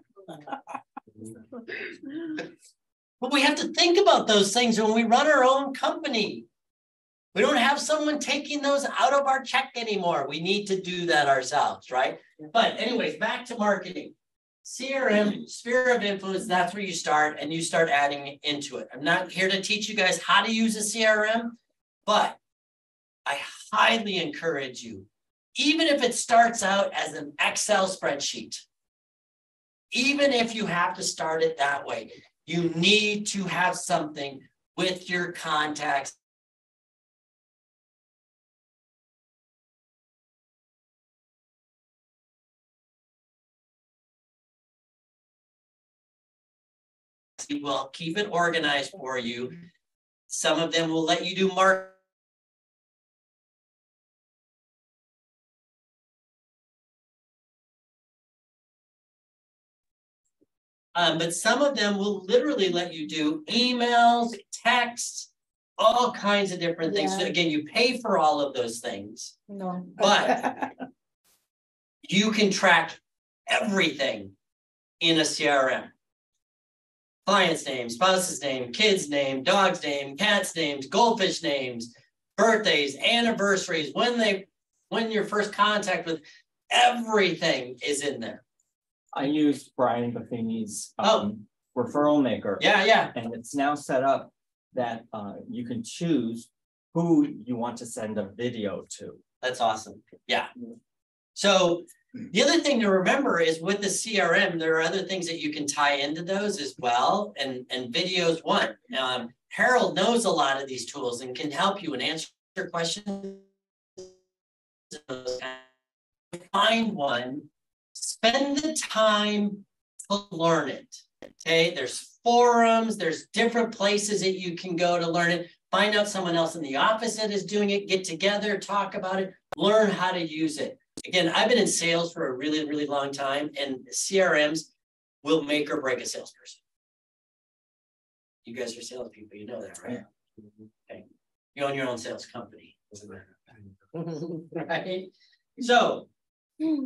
we have to think about those things when we run our own company. We don't have someone taking those out of our check anymore. We need to do that ourselves, right? But anyways, back to marketing. CRM, sphere of influence, that's where you start and you start adding into it. I'm not here to teach you guys how to use a CRM, but I highly encourage you, even if it starts out as an Excel spreadsheet, even if you have to start it that way, you need to have something with your contacts. Will keep it organized for you. Some of them will let you do marketing But some of them will literally let you do emails, texts, all kinds of different things. So Yeah. again, you pay for all of those things, No. but you can track everything in a CRM. Client's name, spouse's name, kid's name, dog's name, cat's names, goldfish names, birthdays, anniversaries, when your first contact with, everything is in there. I used Brian Buffini's Oh. referral maker. Yeah. And it's now set up that you can choose who you want to send a video to. That's awesome. Yeah. So the other thing to remember is with the CRM, there are other things that you can tie into those as well. And video's one. Harold knows a lot of these tools and can help you and answer questions. Find one, spend the time to learn it. Okay, there's forums, there's different places that you can go to learn it. Find out someone else in the office that is doing it, get together, talk about it, learn how to use it. Again, I've been in sales for a really, really long time, and CRMs will make or break a salesperson. You guys are salespeople, you know that, right? Okay. You own your own sales company, doesn't matter. Right? So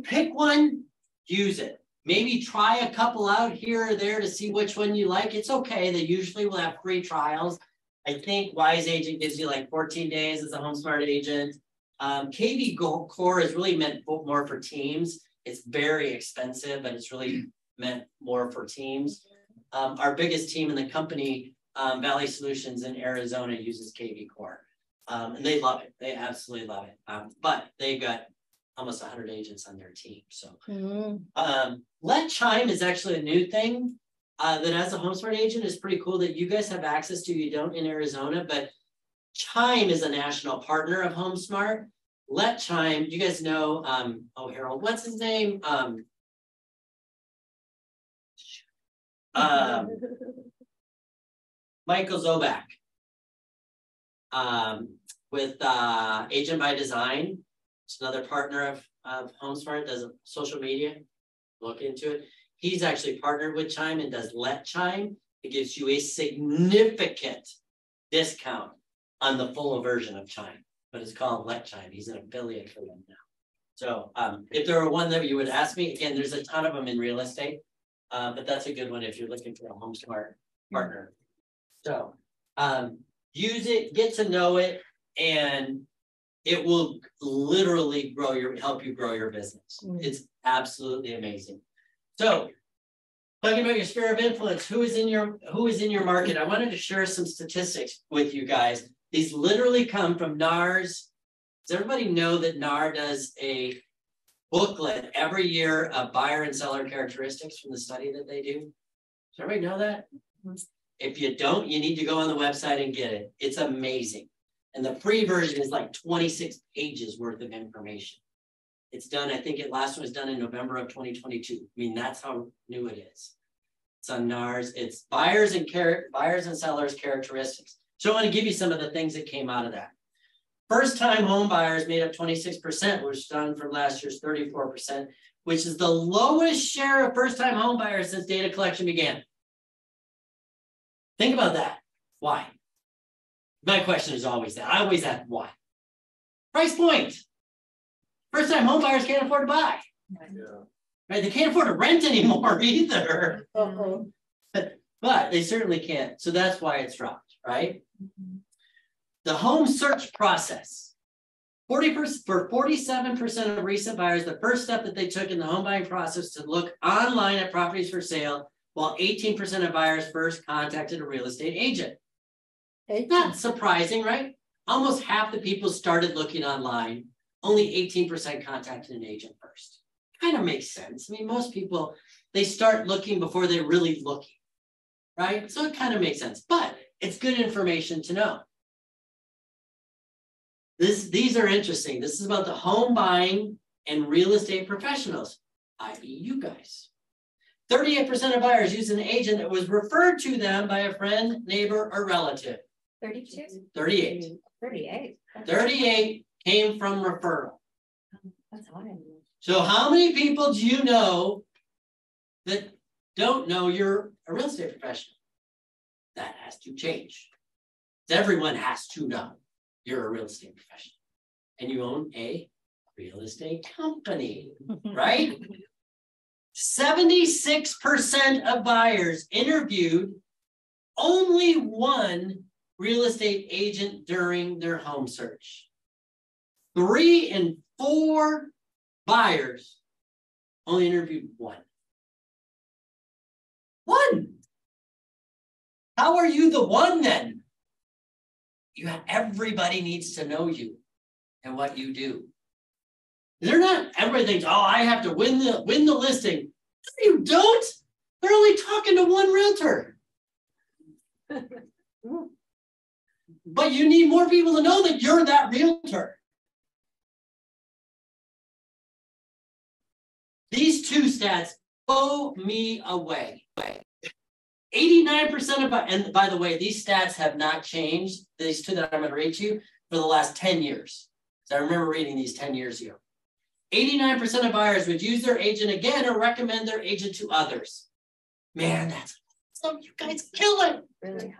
pick one, use it. Maybe try a couple out here or there to see which one you like. It's okay. They usually will have free trials. I think Wise Agent gives you like 14 days as a HomeSmart agent. KV Core is really meant more for teams. It's very expensive, but it's really meant more for teams. Our biggest team in the company, Valley Solutions in Arizona, uses KV Core. And they love it. They absolutely love it. But they've got almost 100 agents on their team. So Let Chime is actually a new thing that as a HomeSmart agent is pretty cool that you guys have access to. You don't in Arizona, but Chime is a national partner of HomeSmart. Let Chime, you guys know, oh, Harold, what's his name? Michael Zobak with Agent by Design. It's another partner of HomeSmart, does social media. Look into it. He's actually partnered with Chime and does Let Chime. It gives you a significant discount on the full version of Chime, but it's called Let Chime. He's an affiliate for them now. So if there were one that you would ask me, again, there's a ton of them in real estate, but that's a good one if you're looking for a HomeSmart partner. So use it, get to know it, and it will literally help you grow your business. It's absolutely amazing. So talking about your sphere of influence, who is in your market? I wanted to share some statistics with you guys. These literally come from NAR's. Does everybody know that NAR does a booklet every year of buyer and seller characteristics from the study that they do? Does everybody know that? If you don't, you need to go on the website and get it. It's amazing. And the free version is like 26 pages worth of information. It's done, I think last one was done in November of 2022. I mean, that's how new it is. It's on NARS. It's buyers and sellers characteristics. So I want to give you some of the things that came out of that. First-time home buyers made up 26%, which is done from last year's 34%, which is the lowest share of first-time home buyers since data collection began. Think about that. Why? My question is always that. I always ask why. Price point. First-time home buyers can't afford to buy. Yeah. Right? They can't afford to rent anymore either. But they certainly can't. So that's why it's dropped, right? The home search process. For 47% of recent buyers, the first step that they took in the home buying process to look online at properties for sale, while 18% of buyers first contacted a real estate agent. Not surprising, right? Almost half the people started looking online. Only 18% contacted an agent first. Kind of makes sense. I mean, most people, they start looking before they're really looking, right? So it kind of makes sense, but it's good information to know. These are interesting. This is about the home buying and real estate professionals, i.e. you guys. 38% of buyers use an agent that was referred to them by a friend, neighbor, or relative. 32? 38. 38. 38 came from referral. That's high. So how many people do you know that don't know you're a real estate professional. That has to change. Everyone has to know you're a real estate professional and you own a real estate company, right? 76% of buyers interviewed only one real estate agent during their home search. 3 in 4 buyers only interviewed one. One. How are you the one then? Everybody needs to know you and what you do. They're not, everybody thinks, oh, I have to win the listing. No, you don't. They're only talking to one realtor. But you need more people to know that you're that realtor. These 2 stats blow me away. 89% of, and by the way, these stats have not changed, these 2 that I'm going to read to you, for the last 10 years. So I remember reading these 10 years ago. 89% of buyers would use their agent again or recommend their agent to others. Man, that's awesome. You guys kill it. Really?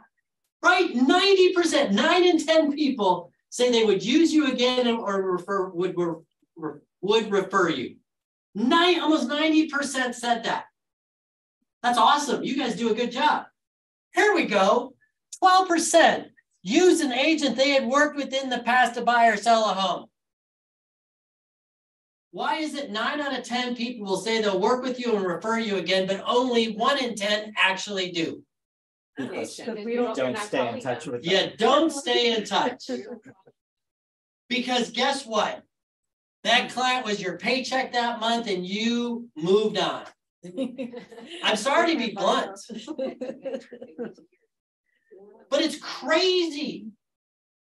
Right? 90%, 9 in 10 people say they would use you again or would refer you. Almost 90% said that. That's awesome. You guys do a good job. Here we go. 12% use an agent they had worked with in the past to buy or sell a home. Why is it 9 out of 10 people will say they'll work with you and refer you again, but only 1 in 10 actually do? Because we don't stay in touch with them. Yeah, don't stay in touch. Because guess what? That client was your paycheck that month and you moved on. I'm sorry to be blunt, but it's crazy.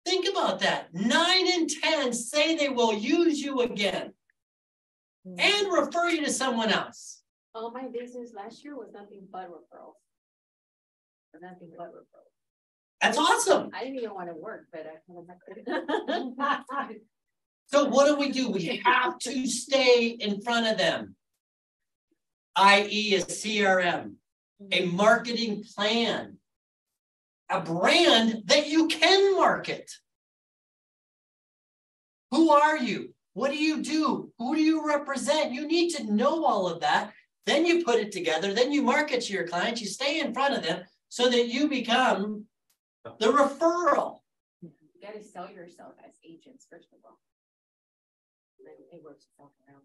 Think about that. 9 in 10 say they will use you again and refer you to someone else. All my business last year was nothing but referrals. Nothing but referrals. That's awesome. I didn't even want to work, but I So what do? We have to stay in front of them, i.e. a CRM, a marketing plan, a brand that you can market. Who are you? What do you do? Who do you represent? You need to know all of that. Then you put it together. Then you market to your clients. You stay in front of them so that you become the referral. You got to sell yourself as agents, first of all. Then it works itself around.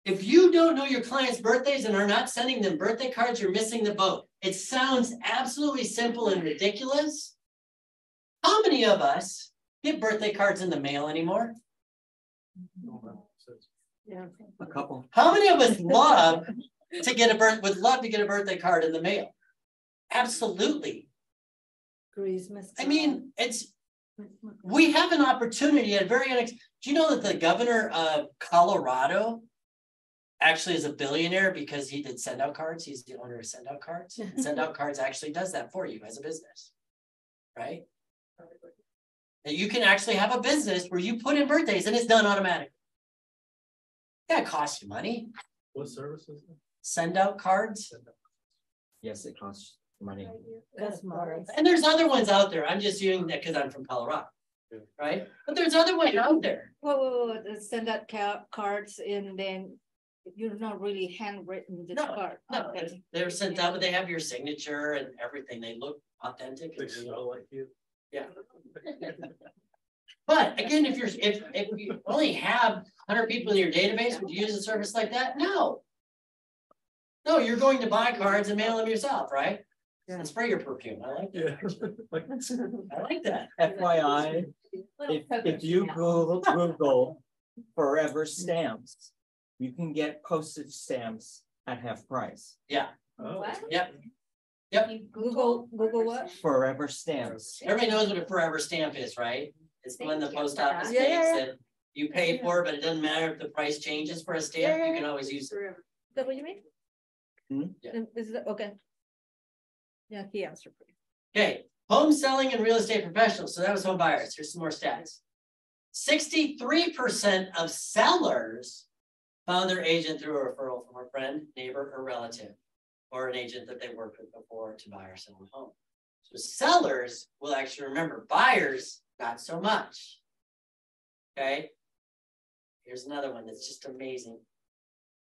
If you don't know your clients' birthdays and are not sending them birthday cards, you're missing the boat. It sounds absolutely simple and ridiculous. How many of us get birthday cards in the mail anymore? Yeah. A couple. How many of us love to get would love to get a birthday card in the mail? Absolutely. Christmas. I mean, we have an opportunity at do you know that the governor of Colorado actually is a billionaire because he did send out cards? He's the owner of Send Out Cards. Send Out Cards actually does that for you as a business, right? And you can actually have a business where you put in birthdays and it's done automatically. Yeah, it costs you money. What service is that? Send Out Cards. Yes, it costs money. That's smart. And there's other ones out there. I'm just using that because I'm from Colorado, right? But there's other ones out there. Whoa. Send out cards and then you're not really handwritten the card. No, Okay. they're sent out, but they have your signature and everything. They look authentic. They smell like you. Yeah. But again, if you only have 100 people in your database, would you use a service like that? No. No, you're going to buy cards and mail them yourself, right? Yeah. And spray your perfume. I like that. Yeah. I like that. FYI, if you Google forever stamps, you can get postage stamps at half price. Yeah. Oh. What? Yep. Google what? Forever stamps. Everybody knows what a forever stamp is, right? It's when the post office Yeah, makes yeah. that you pay for, but it doesn't matter if the price changes for a stamp. You can always use it. Is that what you mean? Yeah. Is that okay? Yeah, he answered for you. Okay, home selling and real estate professionals. So that was home buyers. Here's some more stats. 63% of sellers found their agent through a referral from a friend, neighbor, or relative. or an agent that they worked with before to buy or sell a home. So sellers will actually remember, buyers, not so much. Okay. Here's another one that's just amazing.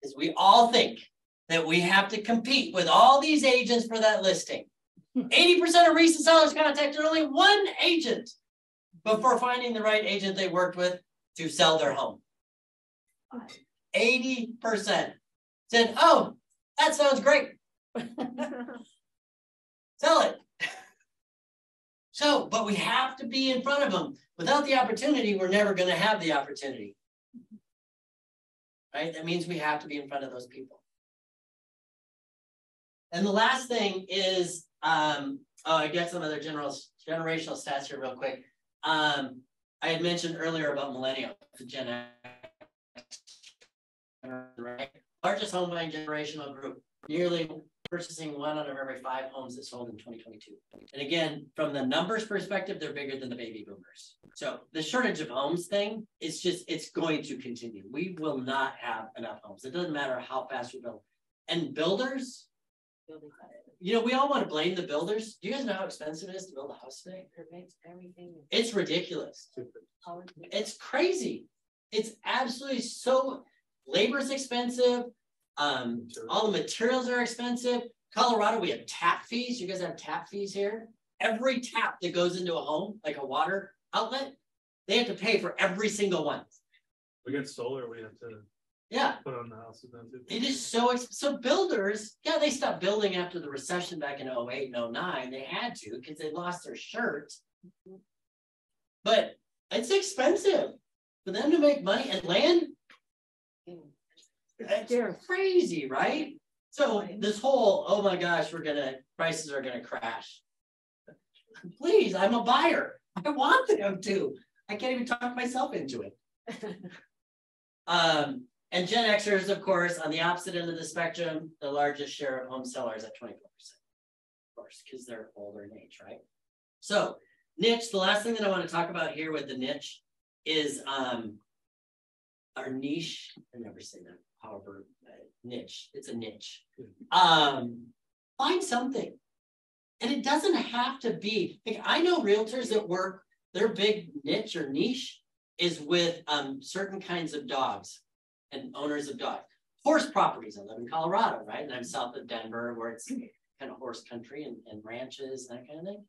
Is we all think that we have to compete with all these agents for that listing. 80% of recent sellers contacted only one agent before finding the right agent they worked with to sell their home. 80% said, oh, that sounds great. Sell it. So, but we have to be in front of them. Without the opportunity, we're never going to have the opportunity. Right? That means we have to be in front of those people. And the last thing is, I get some other generational stats here real quick. I had mentioned earlier about millennials, the Gen X, right? Largest home buying generational group, nearly purchasing 1 out of every 5 homes that sold in 2022. And again, from the numbers perspective, they're bigger than the baby boomers. So the shortage of homes thing, it's going to continue. We will not have enough homes. It doesn't matter how fast we build. And builders, you know, we all want to blame the builders. Do you guys know how expensive it is to build a house today? It's ridiculous. It's crazy. It's absolutely so, labor's expensive. All the materials are expensive. Colorado, we have tap fees. You guys have tap fees here. Every tap that goes into a home, like a water outlet, they have to pay for every single one. We get solar, we have to put on the houses then too. It is so builders, yeah, they stopped building after the recession back in 08 and 09. They had to because they lost their shirt. But it's expensive for them to make money, and land. It's crazy, right? So this whole, oh my gosh, prices are gonna crash. Please, I'm a buyer. I want them to. I can't even talk myself into it. And Gen Xers, of course, on the opposite end of the spectrum, the largest share of home sellers at 24%. Of course, because they're older in age, right? So niche, the last thing that I want to talk about here with the niche is our niche. I never say that. However, niche. It's a niche. Find something. And it doesn't have to be, like, I know realtors that work, their big niche or niche is with certain kinds of dogs and owners of dogs. Horse properties. I live in Colorado, right? And I'm south of Denver, where it's kind of horse country and ranches and that kind of thing.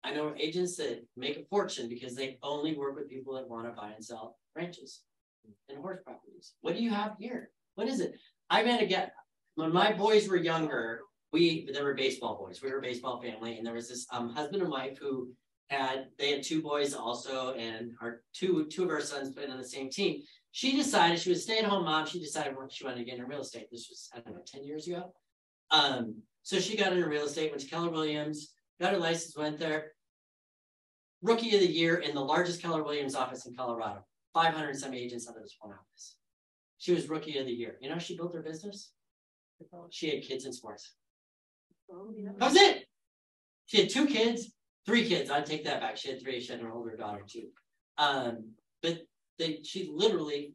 I know agents that make a fortune because they only work with people that want to buy and sell ranches and horse properties. What do you have here? What is it? I met again, when my boys were younger, they were baseball boys. We were a baseball family, and there was this husband and wife who they had 2 boys also, and our two of our sons played on the same team. She decided, she was a stay-at-home mom. She decided she wanted to get into real estate. This was, I don't know, 10 years ago. So she got into real estate, went to Keller Williams, got her license, went there. Rookie of the year in the largest Keller Williams office in Colorado. 500 and some agents out of this one office. She was rookie of the year. You know how she built her business? She had kids in sports. That was it. She had 2 kids, 3 kids. I'd take that back. She had 3. She had an older daughter too. But she literally,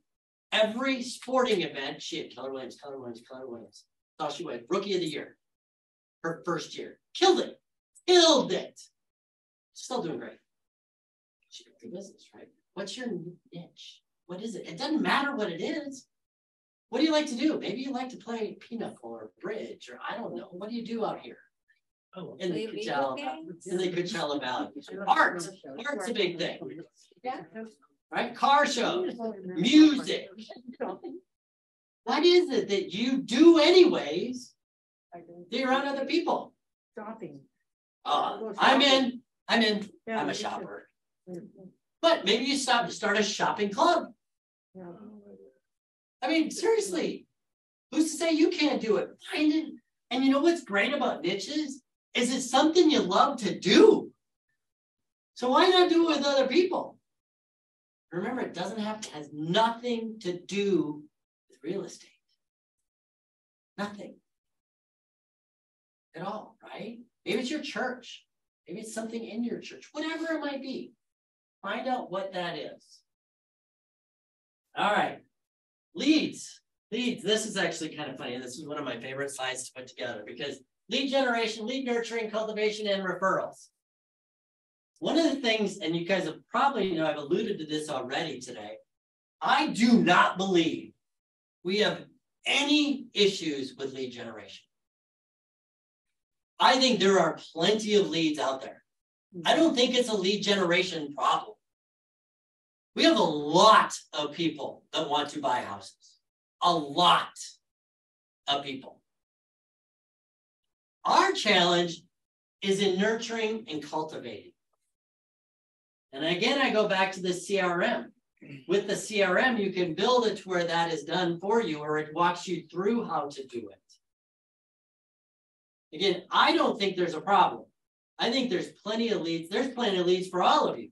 every sporting event, she had Keller Williams, Keller Williams, Keller Williams. That's all she went. Rookie of the year. Her first year. Killed it. Killed it. Still doing great. She built the business, right? What's your niche? What is it? It doesn't matter what it is. What do you like to do? Maybe you like to play pinochle or bridge, or I don't know. What do you do out here? In the Coachella Valley. Art's a big thing. Right? Car shows, music. What is it that you do anyways that you're around other people? Shopping. I'm in. I'm a shopper. But maybe you start a shopping club. I mean, seriously, who's to say you can't do it? Find it. And you know what's great about niches is it's something you love to do. So why not do it with other people? Remember, it has nothing to do with real estate. Nothing at all, right? Maybe it's your church. Maybe it's something in your church, whatever it might be. Find out what that is. All right. Leads. Leads, this is actually kind of funny. This is one of my favorite slides to put together because lead generation, lead nurturing, cultivation, and referrals. One of the things, and you guys have probably, I've alluded to this already today. I do not believe we have any issues with lead generation. I think there are plenty of leads out there. I don't think it's a lead generation problem. We have a lot of people that want to buy houses. A lot of people. Our challenge is in nurturing and cultivating. And again, I go back to the CRM. With the CRM, you can build it to where that is done for you, or it walks you through how to do it. Again, I don't think there's a problem. I think there's plenty of leads. There's plenty of leads for all of you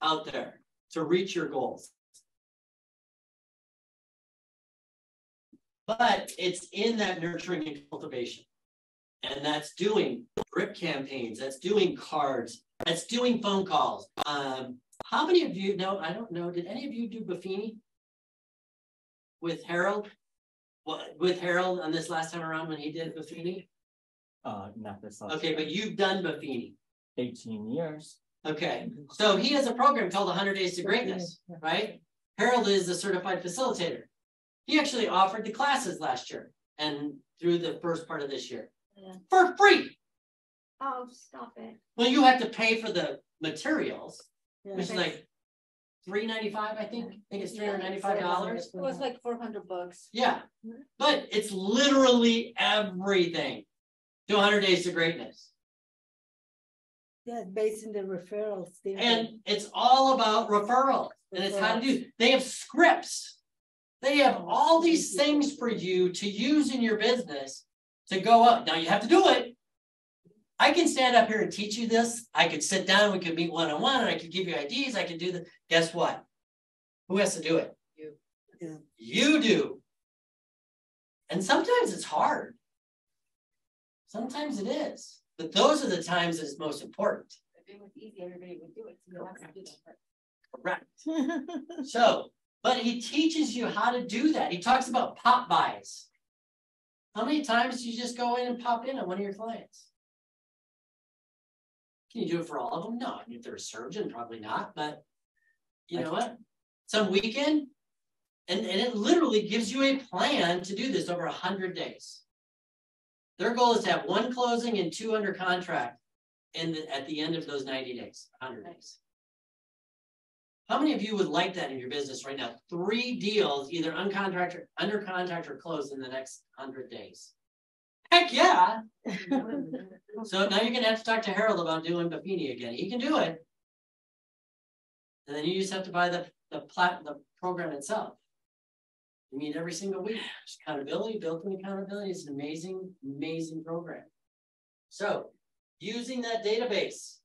out there to reach your goals. But it's in that nurturing and cultivation. And that's doing drip campaigns, that's doing cards, that's doing phone calls. How many of you know, I don't know, did any of you do Buffini with Harold? With Harold on this last time around when he did Buffini? Not this last Okay, but you've done Buffini. 18 years. Okay, so he has a program called 100 Days to Greatness, right? Harold is a certified facilitator. He actually offered the classes last year and through the first part of this year for free. Oh, stop it. Well, you have to pay for the materials, which is like $395, I think. I think it's $395. It was like $400. Yeah, but it's literally everything to 100 Days to Greatness. Yeah, based on the referrals. And it's all about referrals. And it's how to do. They have scripts. They have all these things for you to use in your business to go up. Now you have to do it. I can stand up here and teach you this. I could sit down, we could meet one-on-one, and I could give you ideas. I could do the. Guess what? Who has to do it? You. Yeah. You do. And sometimes it's hard. Sometimes it is. But those are the times that it's most important. If it was easy, everybody would do it. So you have to do that. Correct. So, but he teaches you how to do that. He talks about pop buys. How many times do you just go in and pop in on one of your clients? Can you do it for all of them? No. If they're a surgeon, probably not. But you know what? Some weekend, and it literally gives you a plan to do this over 100 days. Their goal is to have 1 closing and 2 under contract at the end of those 90 days, 100 days. How many of you would like that in your business right now? 3 deals, either under contract or closed in the next 100 days. Heck yeah. So now you're going to have to talk to Harold about doing Buffini again. He can do it. And then you just have to buy the program itself. You meet every single week. Accountability, built-in accountability is an amazing, amazing program. So using that database.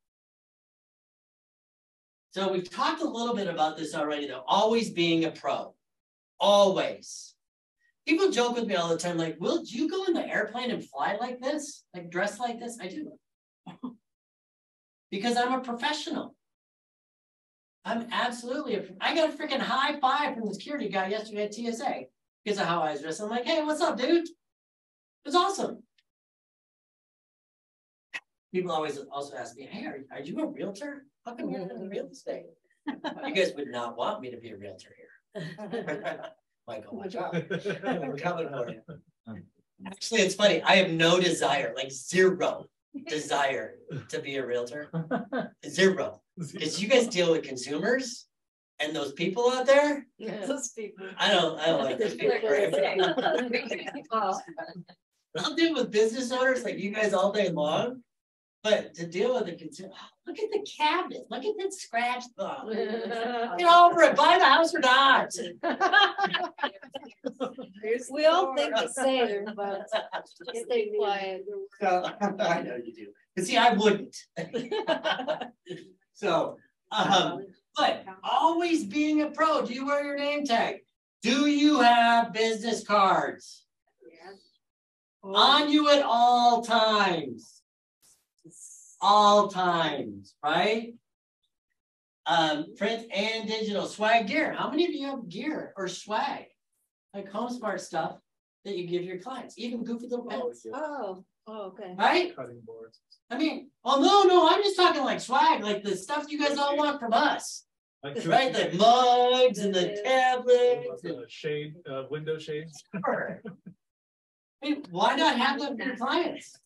So we've talked a little bit about this already, though. Always being a pro. Always. People joke with me all the time, like, Will, do you go in the airplane and fly like this? Like dress like this? I do. Because I'm a professional. I'm absolutely, I got a freaking high five from the security guy yesterday at TSA because of how I was dressed. I'm like, hey, what's up, dude? It's awesome. People always also ask me, hey, are you a realtor? How come you're in real estate? You guys would not want me to be a realtor here. Michael, watch out. We're coming for you. Actually, it's funny. I have no desire, like 0 desire to be a realtor. 0. Because you guys deal with consumers and those people out there. Those people. I don't like those people. I'll deal with business owners like you guys all day long. But to deal with the consumer, look at the cabinet, look at that scratch box. Get over it, buy the house or not. We all think the same, but stay quiet. I know you do. But see, I wouldn't. So, but always being a pro. Do you wear your name tag? Do you have business cards? Yes. On you at all times. All times, right? Print and digital swag gear. How many of you have gear or swag? like HomeSmart stuff that you give your clients, even goofy little pens, Oh, okay. right? Cutting boards. I mean, oh no, I'm just talking like swag, like the stuff you guys all want from us, Like right? The mugs and the tablets. shade, window shades. Sure. I mean, why not have them for your clients?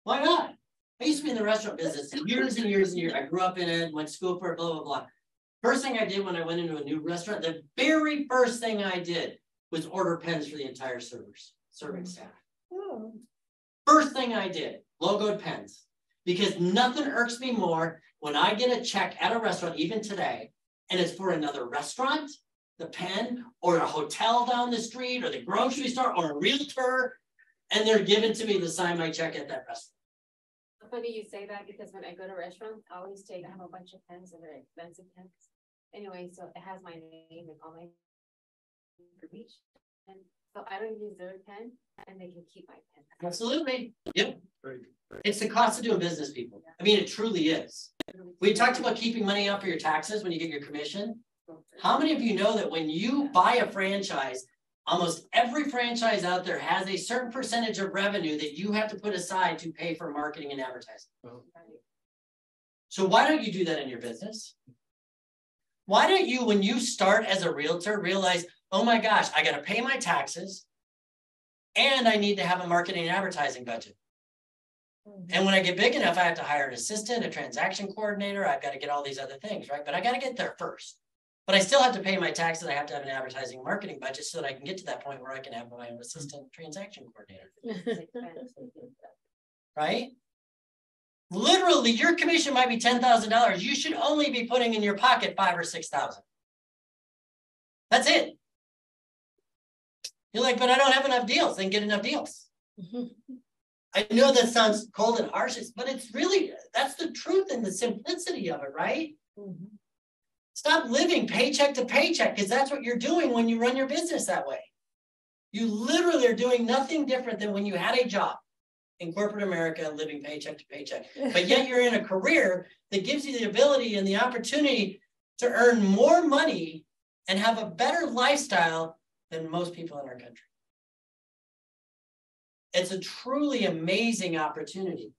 Why not? I used to be in the restaurant business years and years and years. I grew up in it, went to school for it, blah, blah, blah. First thing I did when I went into a new restaurant, the very first thing I did was order pens for the entire serving staff. Oh. First thing I did, logoed pens. Because nothing irks me more when I get a check at a restaurant, even today, and it's for another restaurant, the pen, or a hotel down the street, or the grocery store, or a realtor, and they're given to me to sign my check at that restaurant. Funny you say that because when I go to restaurants, I always I have a bunch of pens and they're expensive pens. Anyway, so it has my name and all my information. And so I don't use their pen and they can keep my pen. Absolutely. Yep. Right. It's the cost of doing business, people. I mean, it truly is. We talked about keeping money out for your taxes when you get your commission. How many of you know that when you buy a franchise, almost every franchise out there has a certain percentage of revenue that you have to put aside to pay for marketing and advertising? So why don't you do that in your business? Why don't you, when you start as a realtor, realize, oh my gosh, I got to pay my taxes and I need to have a marketing and advertising budget. And when I get big enough, I have to hire an assistant, a transaction coordinator. I've got to get all these other things, right? But I got to get there first. But I still have to pay my taxes. I have to have an advertising and marketing budget so that I can get to that point where I can have my own assistant transaction coordinator. Right? Literally, your commission might be $10,000. You should only be putting in your pocket $5,000 or $6,000. That's it. You're like, but I don't have enough deals. Then get enough deals. I know that sounds cold and harsh, but it's really, that's the truth and the simplicity of it, right? Stop living paycheck to paycheck, because that's what you're doing when you run your business that way. You literally are doing nothing different than when you had a job in corporate America, living paycheck to paycheck. But yet you're in a career that gives you the ability and the opportunity to earn more money and have a better lifestyle than most people in our country. It's a truly amazing opportunity.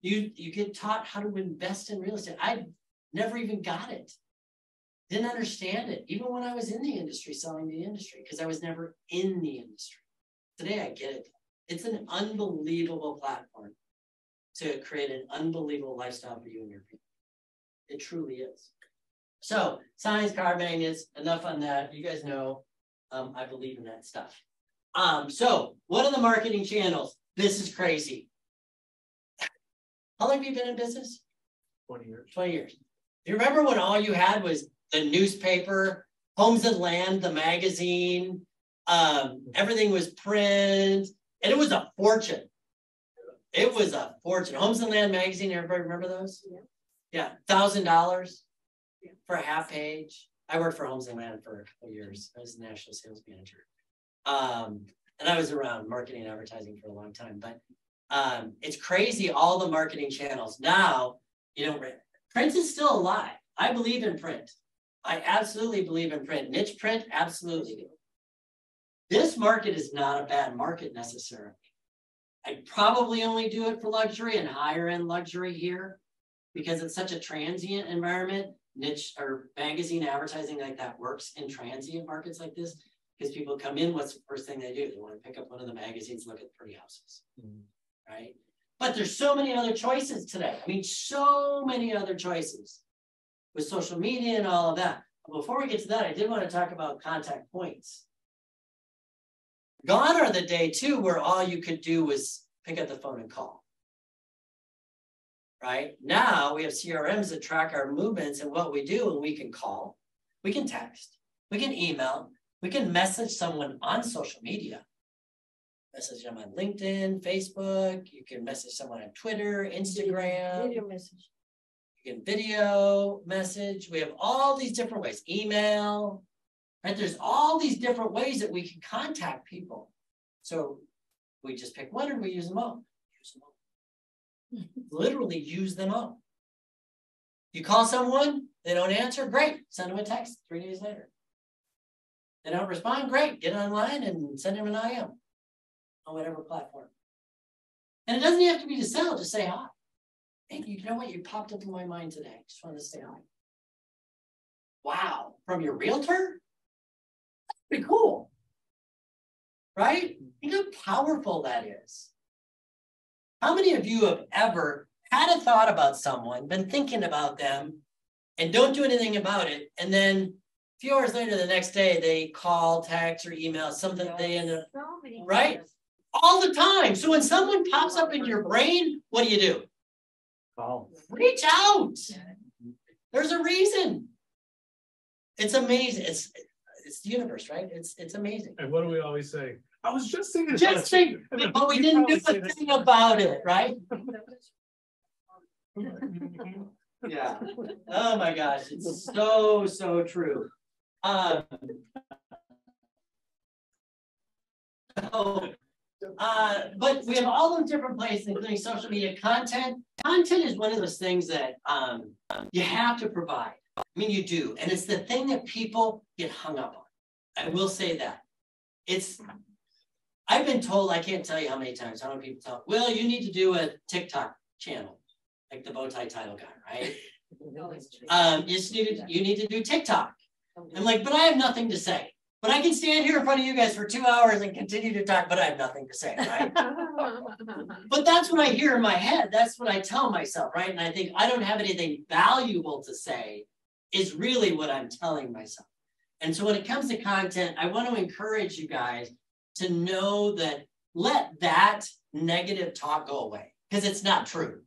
You get taught how to invest in real estate. I never even got it. Didn't understand it, even when I was in the industry, selling the industry, because I was never in the industry. Today I get it. It's an unbelievable platform to create an unbelievable lifestyle for you and your people. It truly is. So signs, card magnets, enough on that. You guys know I believe in that stuff. So what are the marketing channels? This is crazy. How long have you been in business? 20 years. 20 years. Do you remember when all you had was the newspaper, Homes and Land, the magazine, everything was print, and it was a fortune. It was a fortune. Homes and Land magazine, everybody remember those? Yeah, $1,000 for a half page. I worked for Homes and Land for a couple of years. I was the national sales manager. And I was around marketing and advertising for a long time, but it's crazy, all the marketing channels. Now, you know, print is still alive. I believe in print. I absolutely believe in print. Niche print, absolutely. This market is not a bad market necessarily. I'd probably only do it for luxury and higher end luxury here because it's such a transient environment. Niche or magazine advertising like that works in transient markets like this because people come in, what's the first thing they do? They want to pick up one of the magazines, look at the pretty houses, right? But there's so many other choices today. I mean, so many other choices with social media and all of that. Before we get to that, I did want to talk about contact points. Gone are the day too where all you could do was pick up the phone and call. Right? Now we have CRMs that track our movements and what we do, and we can call, we can text, we can email, we can message someone on social media. Message them on LinkedIn, Facebook, you can message someone on Twitter, Instagram. Video message. You can video message. We have all these different ways. Email, right? There's all these different ways that we can contact people. So we just pick one and we use them all. Use them all. Literally use them all. You call someone, they don't answer, great. Send them a text 3 days later. They don't respond, great, get online and send them an IM on whatever platform. And it doesn't have to be to sell, just say hi. Hey, you know what? You popped up in my mind today. Just wanted to say hi. Wow, from your realtor? That's pretty cool. Right? Think how powerful that is. How many of you have ever had a thought about someone, been thinking about them, and don't do anything about it, and then a few hours later, the next day, they call, text, or email something that they end up, right? All the time. So when someone pops up in your brain, what do? Call. Reach out. There's a reason. It's amazing. It's the universe, right? It's amazing. And what do we always say? I was just thinking. Just think, but we didn't do a thing about it, right? Yeah. Oh my gosh, it's so true. But we have all those different places, including social media content. Content is one of those things that you have to provide. I mean, you do, and it's the thing that people get hung up on. I will say that. I've been told, I can't tell you how many times, how many people tell, well, you need to do a TikTok channel, like the bow tie title guy, right? You need to do TikTok. I'm like, but I have nothing to say. But I can stand here in front of you guys for 2 hours and continue to talk, but I have nothing to say, right? But that's what I hear in my head. That's what I tell myself, right? And I think I don't have anything valuable to say is really what I'm telling myself. And so when it comes to content, I want to encourage you guys to know that let that negative talk go away, because it's not true.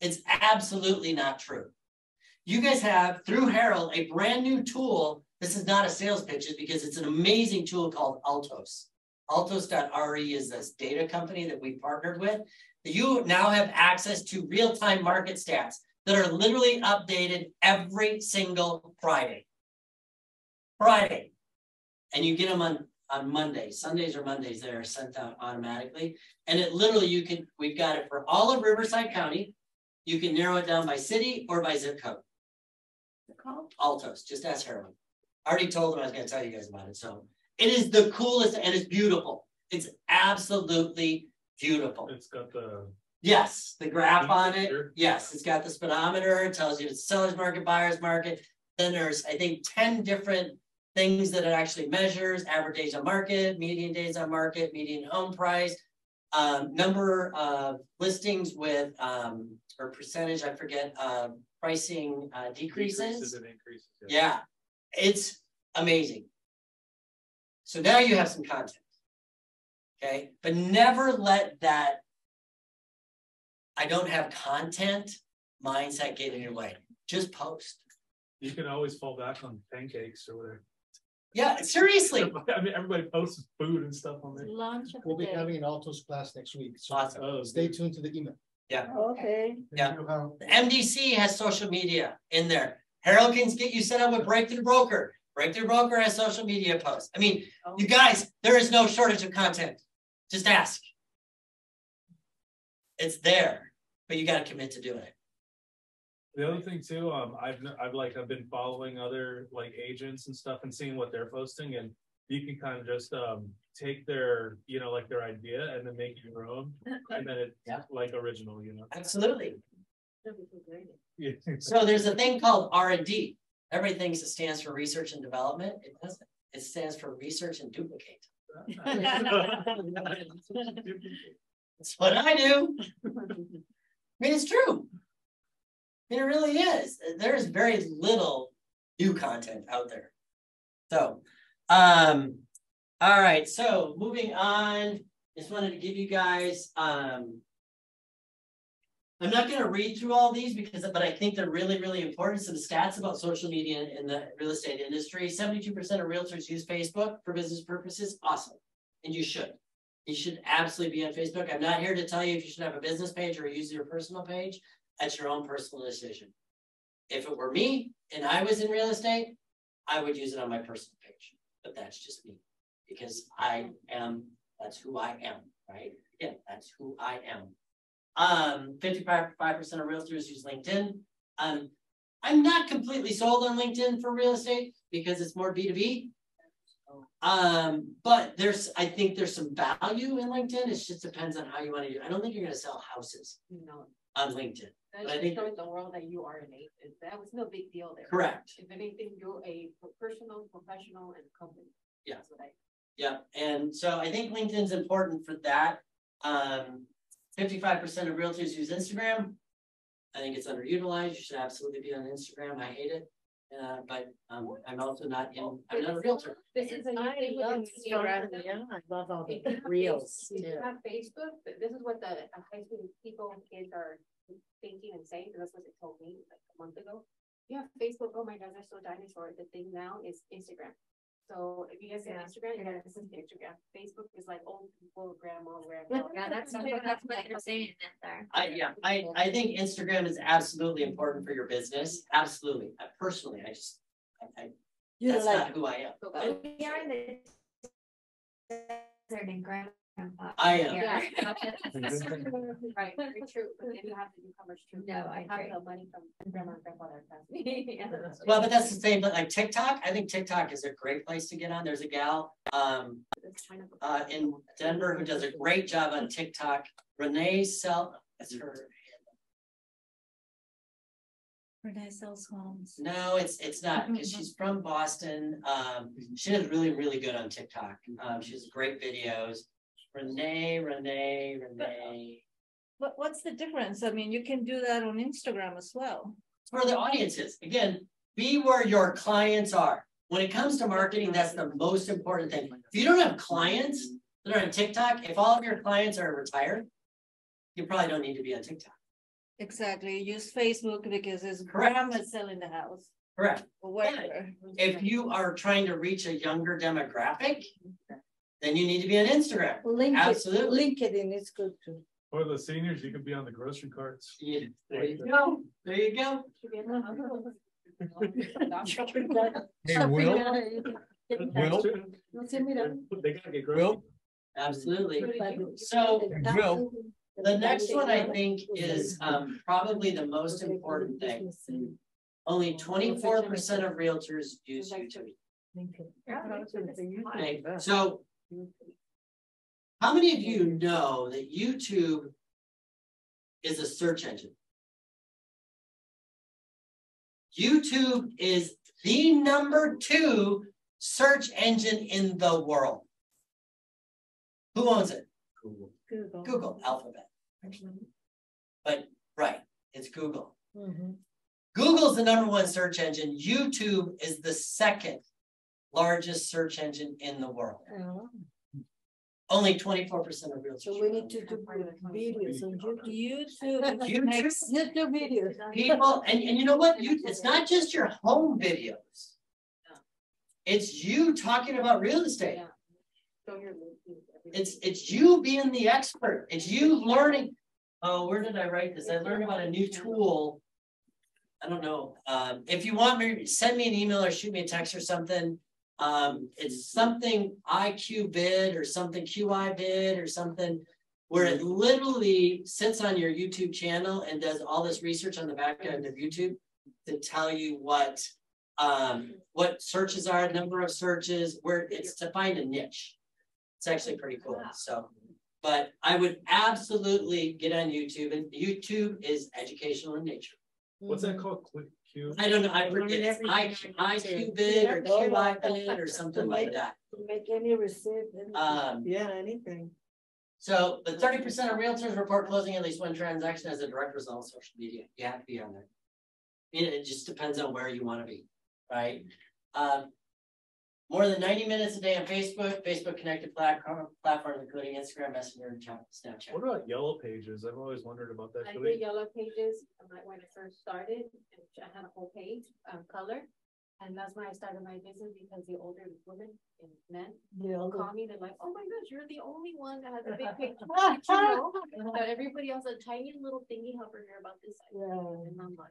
It's absolutely not true. You guys have, through Harold, a brand new tool. This is not a sales pitch, because it's an amazing tool called Altos. Altos.re is this data company that we partnered with. You now have access to real-time market stats that are literally updated every single Friday. And you get them on Mondays. Sundays or Mondays, they're sent out automatically. And it literally, we've got it for all of Riverside County. You can narrow it down by city or by zip code. Altos, just ask Harold. I already told him I was going to tell you guys about it. So it is the coolest and it's beautiful. It's absolutely beautiful. It's got the... Yes, the graph on it. Yes, it's got the speedometer. It tells you it's seller's market, buyer's market. Then there's, I think, 10 different things that it actually measures: average days on market, median days on market, median home price, number of listings with, or percentage, I forget, pricing decreases. And increases, yeah, it's amazing. So now you have some content, okay? But never let that I don't have content mindset get in your way. Just post. You can always fall back on pancakes or whatever. Yeah, seriously. I mean, everybody posts food and stuff on there. We'll be having an Altos class next week, so Awesome. stay tuned to the email. Yeah. Okay. Yeah. The MDC has social media in there. Harold can get you set up with Breakthrough Broker. Breakthrough Broker has social media posts. I mean, you guys, there is no shortage of content. Just ask. It's there, but you got to commit to doing it. The other thing too, I've been following other like agents and stuff and seeing what they're posting, and you can kind of just take their, like their idea and then make it your own, and then it's like original, Absolutely. Yeah. So there's a thing called R&D. Everybody thinks it stands for research and development. It doesn't. It stands for research and duplicate. That's what I do. I mean, it's true. I mean, it really is. There's very little new content out there. So, all right. So moving on, just wanted to give you guys, I'm not going to read through all these but I think they're really, really important. Some stats about social media in the real estate industry. 72% of realtors use Facebook for business purposes. Awesome. And you should. You should absolutely be on Facebook. I'm not here to tell you if you should have a business page or use your personal page. That's your own personal decision. If it were me and I was in real estate, I would use it on my personal page. But that's just me, because that's who I am, right? Again, that's who I am. 55% of realtors use LinkedIn. I'm not completely sold on LinkedIn for real estate because it's more B2B. But I think there's some value in LinkedIn. It just depends on how you want to do it. I don't think you're going to sell houses No. on LinkedIn. That But I should think- show the world that you are an agent. That was no big deal there. Correct. If anything, you're a personal, professional, and company. Yeah. That's what I. Yeah, and so I think LinkedIn's important for that. 55% of realtors use Instagram. I think it's underutilized. You should absolutely be on Instagram. I hate it. But I'm also not I'm not a realtor. This is a new thing with Instagram. I love all If the you have reels. If you have Facebook, this is what the high school people and kids are thinking and saying, because that's what they told me like a month ago. You have Facebook, oh my God, they're so dinosaur. The thing now is Instagram. So if you guys have Instagram, you gotta listen to Instagram. Facebook is like old people, grandma, wherever. Yeah, that's what they're saying there. I think Instagram is absolutely important for your business. Absolutely. Personally, You that's like not who I am. But We are the certain grandpa. I am. Yeah. Right, very true. But then you have to do commerce too. No, I have agree. the money from grandma and grandpa that passed me. Yeah. Well, but that's the same, but like TikTok, I think TikTok is a great place to get on. There's a gal It's kind of in Denver who does a great job on TikTok. Renee that's her. Renee sells homes. No, it's not, because she's from Boston. She does really, really good on TikTok. She has great videos. Renee. What's the difference? I mean, you can do that on Instagram as well. For the audiences, again, be where your clients are. When it comes to marketing, that's the most important thing. If you don't have clients that are on TikTok, if all of your clients are retired, you probably don't need to be on TikTok. Exactly. Use Facebook because it's Correct. grandma selling the house Correct. or whatever. If you are trying to reach a younger demographic, then you need to be on Instagram. Absolutely. LinkedIn is good too. For the seniors, you could be on the grocery carts. Yeah, there you go. There you go. should be in the Hey, Will, Will, They gotta get grocery. Will, Absolutely. So Will. the next one I think is probably the most important thing. Only 24% of realtors use YouTube. Okay, so how many of you know that YouTube is a search engine? YouTube is the #2 search engine in the world. Who owns it? Google, Alphabet. But right, it's Google. Google's the #1 search engine. YouTube is the second largest search engine in the world. Only 24% of realtors. So we need to do videos on YouTube. YouTube videos. people, and you know what? It's not just your home videos. It's you talking about real estate. It's you being the expert. It's you learning. Oh, where did I write this? I learned about a new tool. I don't know. If you want me, send me an email or shoot me a text or something. It's something IQ bid or something QI bid or something where it literally sits on your YouTube channel and does all this research on the back end of YouTube to tell you what searches are, number of searches, where it's to find a niche. It's actually pretty cool. So, but I would absolutely get on YouTube, and YouTube is educational in nature. What's that called? Q? I don't know. I forget. It's IQ bid or QI bid or something like that. Make any receipt. Anything. So the 30% of realtors report closing at least one transaction as a direct result of social media. You have to be on there. It just depends on where you want to be, right? More than 90 minutes a day on Facebook connected platforms, including Instagram, Messenger, and Snapchat. What about yellow pages? I've always wondered about that. I did yellow pages when I first started, and I had a whole page, color. And that's when I started my business, because the older women and men call me, they're like, oh my gosh, you're the only one that has a big page. But everybody else, a tiny little thingy helper here about this. And I'm like,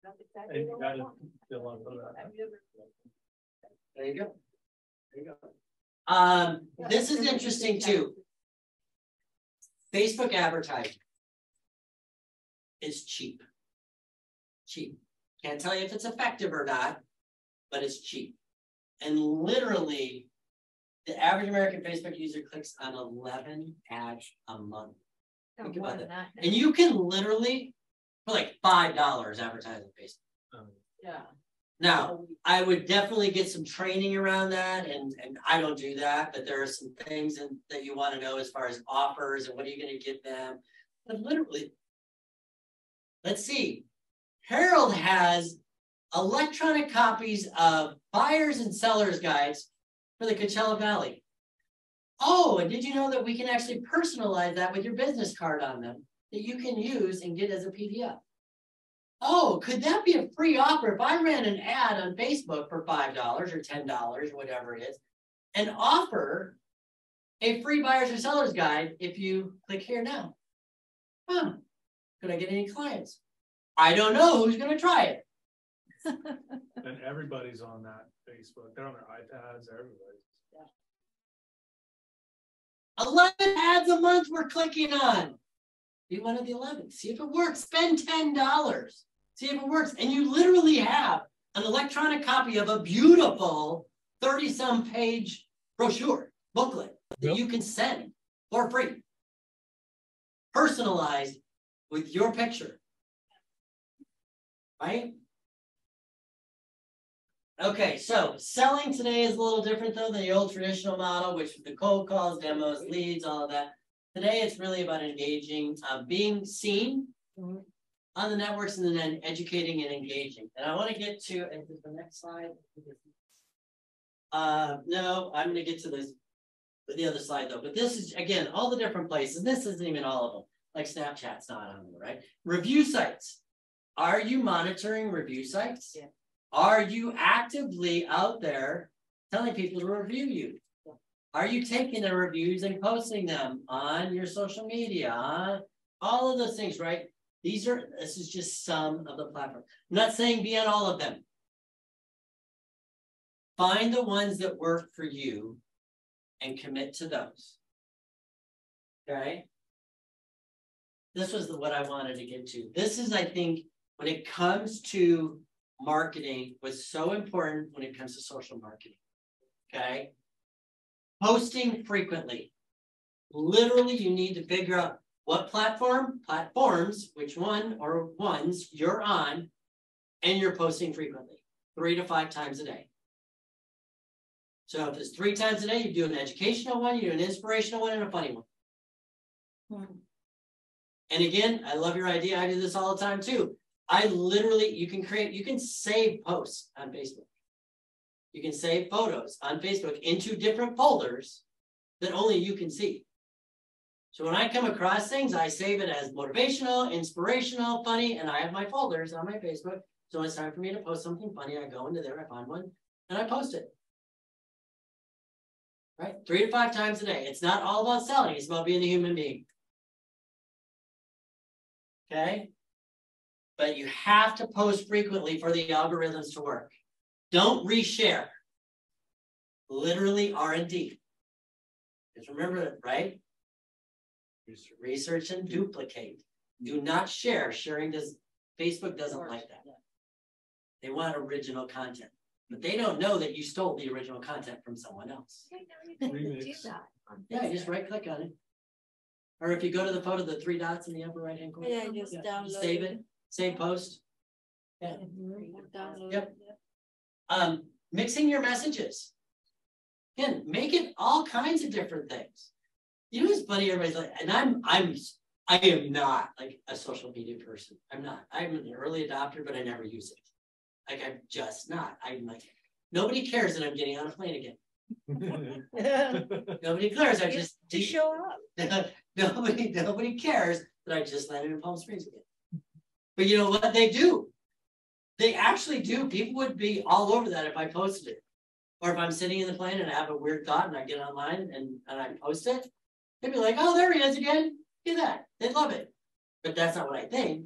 that's exactly And you what I gotta want. fill out for that. There you go. There you go. This is interesting too. Facebook advertising is cheap. Cheap. Can't tell you if it's effective or not, but it's cheap. And literally, The average American Facebook user clicks on 11 ads a month. Think about that. And you can literally, for like $5, advertise on Facebook. Yeah. Now, I would definitely get some training around that, and I don't do that, but there are some things that you want to know as far as offers and what are you going to give them. But literally, let's see. Harold has electronic copies of buyers and sellers guides for the Coachella Valley. Oh, and did you know that we can actually personalize that with your business card on them that you can use and get as a PDF? Oh, could that be a free offer if I ran an ad on Facebook for $5 or $10, whatever it is, and offer a free buyers or sellers guide if you click here now? Huh? Could I get any clients? I don't know who's going to try it. And everybody's on that Facebook. They're on their iPads. Everybody. 11 ads a month we're clicking on. Be one of the 11. See if it works. Spend $10. See if it works. And you literally have an electronic copy of a beautiful 30-some page brochure, booklet that you can send for free. Personalized with your picture. Right? Okay, so selling today is a little different though than the old traditional model, which was the cold calls, demos, leads, all of that. Today, it's really about engaging, being seen on the networks, and then educating and engaging. And I want to get to the next slide. No, I'm going to get to the other slide though. But this is again all the different places. This isn't even all of them. Like Snapchat's not on there, right? Review sites. Are you monitoring review sites? Yeah. Are you actively out there telling people to review you? Are you taking the reviews and posting them on your social media? All of those things, right? This is just some of the platforms. I'm not saying be on all of them. Find the ones that work for you and commit to those. Okay? This was what I wanted to get to. This is, I think, when it comes to marketing, what's so important when it comes to social marketing. Okay? Posting frequently. Literally, you need to figure out what platforms, which one or ones you're on, and you're posting frequently, 3 to 5 times a day. So if it's 3 times a day, you do an educational one, you do an inspirational one, and a funny one. And again, I love your idea. I do this all the time too. You can save posts on Facebook. You can save photos on Facebook into different folders that only you can see. So when I come across things, I save it as motivational, inspirational, funny, and I have my folders on my Facebook. So when it's time for me to post something funny, I go into there, I find one, and I post it. Right? 3 to 5 times a day. It's not all about selling. It's about being a human being. Okay? But you have to post frequently for the algorithms to work. Don't reshare. Literally R&D. Just remember that, right? Research and duplicate. Do not share. Facebook doesn't like that. They want original content. But they don't know that you stole the original content from someone else. Yeah, just right click on it. Or if you go to the photo, the 3 dots in the upper right hand corner. Yeah, just download save it. Save post. Yeah. Yep. Mixing your messages. Again, make it all kinds of different things. You know, it's funny, everybody's like, and I am not like a social media person. I'm not. I'm an early adopter, but I never use it. Like, I'm just not. I'm like, nobody cares that I'm getting on a plane again. Nobody cares. I just show up. Nobody cares that I just landed in Palm Springs again. But you know what they do? They actually do. People would be all over that if I posted it. Or if I'm sitting in the plane and I have a weird thought and I get online and I post it, they'd be like, oh, there he is again. Look at that. They'd love it. But that's not what I think.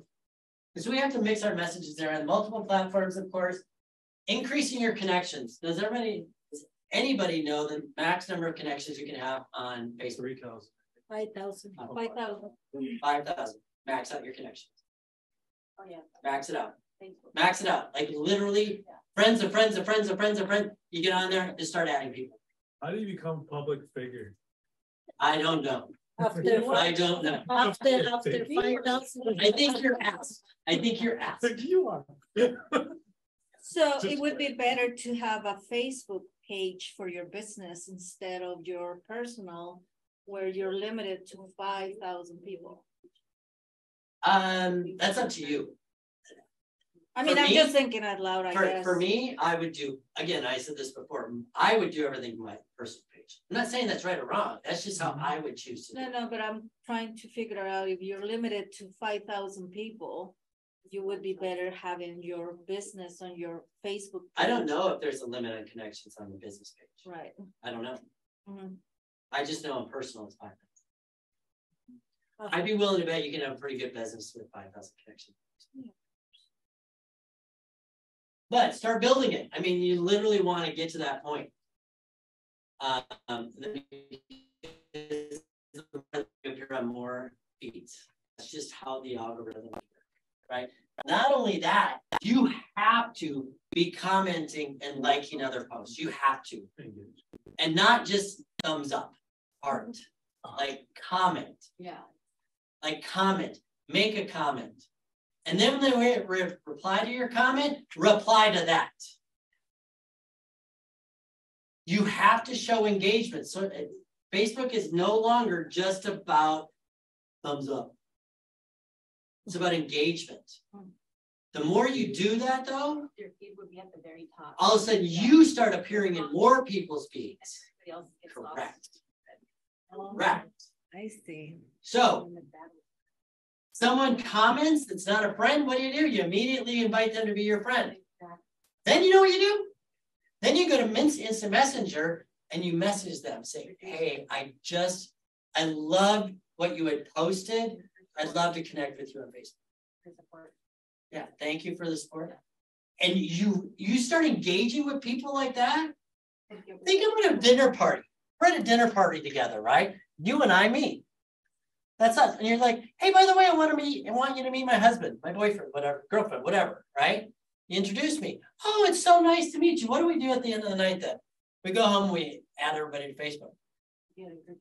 Because we have to mix our messages there on multiple platforms, of course. Increasing your connections. Does anybody know the max number of connections you can have on Facebook? 5,000. 5,000. Max out your connections. Oh yeah. Max it out. Facebook. Max it out. Like literally, friends of friends of friends of friends of friends. You get on there and just start adding people. How do you become a public figure? I don't know. After I don't know. after 5,000. I think you're asked. I think you're asked. You are. So Just- it would be better to have a Facebook page for your business instead of your personal, where you're limited to 5,000 people. That's up to you. I mean, For I'm me- just thinking out loud, I guess. For me, I would do, again, I said this before, I would do everything from my personal page. I'm not saying that's right or wrong. That's just how I would choose to do it. No, but I'm trying to figure out if you're limited to 5,000 people, you would be better having your business on your Facebook. I don't page. know if there's a limit on connections on the business page. Right. I don't know. Mhm. I just know on personal it's 5,000. I'd be willing to bet you can have a pretty good business with 5,000 connections. But start building it. I mean, you literally want to get to that point. If you're on more feeds, that's just how the algorithm works, right? Not only that, you have to be commenting and liking other posts. You have to, and not just thumbs up, heart, like comment. Yeah. Like comment, make a comment. And then when they reply to your comment, reply to that. You have to show engagement. So Facebook is no longer just about thumbs up. It's about engagement. The more you do that though, Your feed would be at the very top. all of a sudden you start appearing in more people's feeds. Everybody else gets lost. Correct. Correct. I see. So someone comments that's not a friend, what do? You immediately invite them to be your friend. Then you know what you do? Then you go to Instant Messenger and you message them saying, hey, I love what you had posted. I'd love to connect with you on Facebook. Yeah, thank you for the support. And you start engaging with people like that. Think of a dinner party. We're at a dinner party together, right? You and I meet. That's us. And you're like, hey, by the way, I want you to meet my husband, my boyfriend, whatever, girlfriend, whatever, right? You introduce me. Oh, it's so nice to meet you. What do we do at the end of the night then? We go home, we add everybody to Facebook.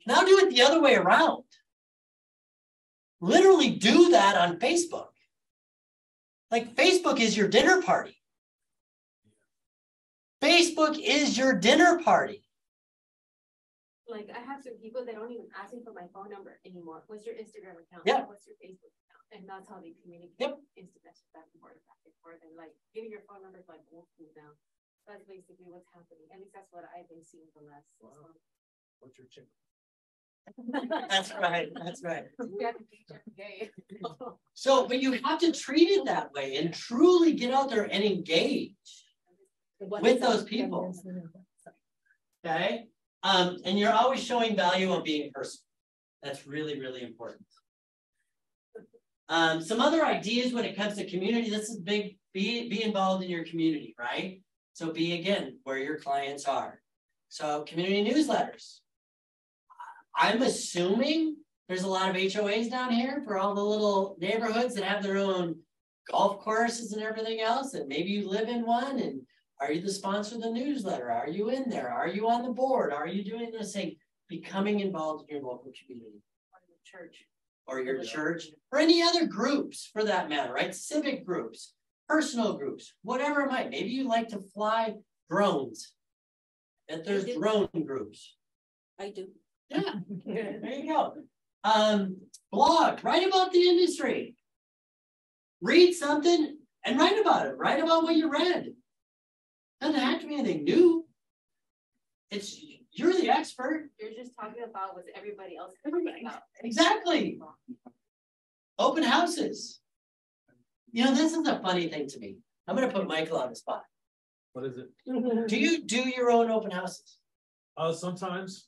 Now do it the other way around. Literally do that on Facebook. Like Facebook is your dinner party. Facebook is your dinner party. Like I have some people that don't even ask me for my phone number anymore. What's your Instagram account? Yeah. What's your Facebook account? And that's how they communicate. Yep. Instant message back and forth, and like giving your phone number is like old school now. That's basically what's happening. At least that's what I've been seeing from us. Wow. What's your chick? That's right. That's right. We have to teach every day. So, but you have to treat it that way and truly get out there and engage with those people. Okay. And you're always showing value on being personal. That's really, really important. Some other ideas when it comes to community, this is big, be involved in your community, right? So be, again, where your clients are. So community newsletters. I'm assuming there's a lot of HOAs down here for all the little neighborhoods that have their own golf courses and everything else. And maybe you live in one, and are you the sponsor of the newsletter? Are you in there? Are you on the board? Are you doing this thing? Becoming involved in your local community. Church. Or your church, or any other groups for that matter, right? Civic groups, personal groups, whatever it might. Maybe you like to fly drones. That there's drone groups. I do. Yeah, there you go. Blog, write about the industry. Read something and write about it. Write about what you read. Doesn't have to be anything new. You're the expert. You're just talking about what everybody else is talking about. Exactly. Open houses. You know, this is a funny thing to me. I'm going to put Michael on the spot. What is it? Do you do your own open houses? Sometimes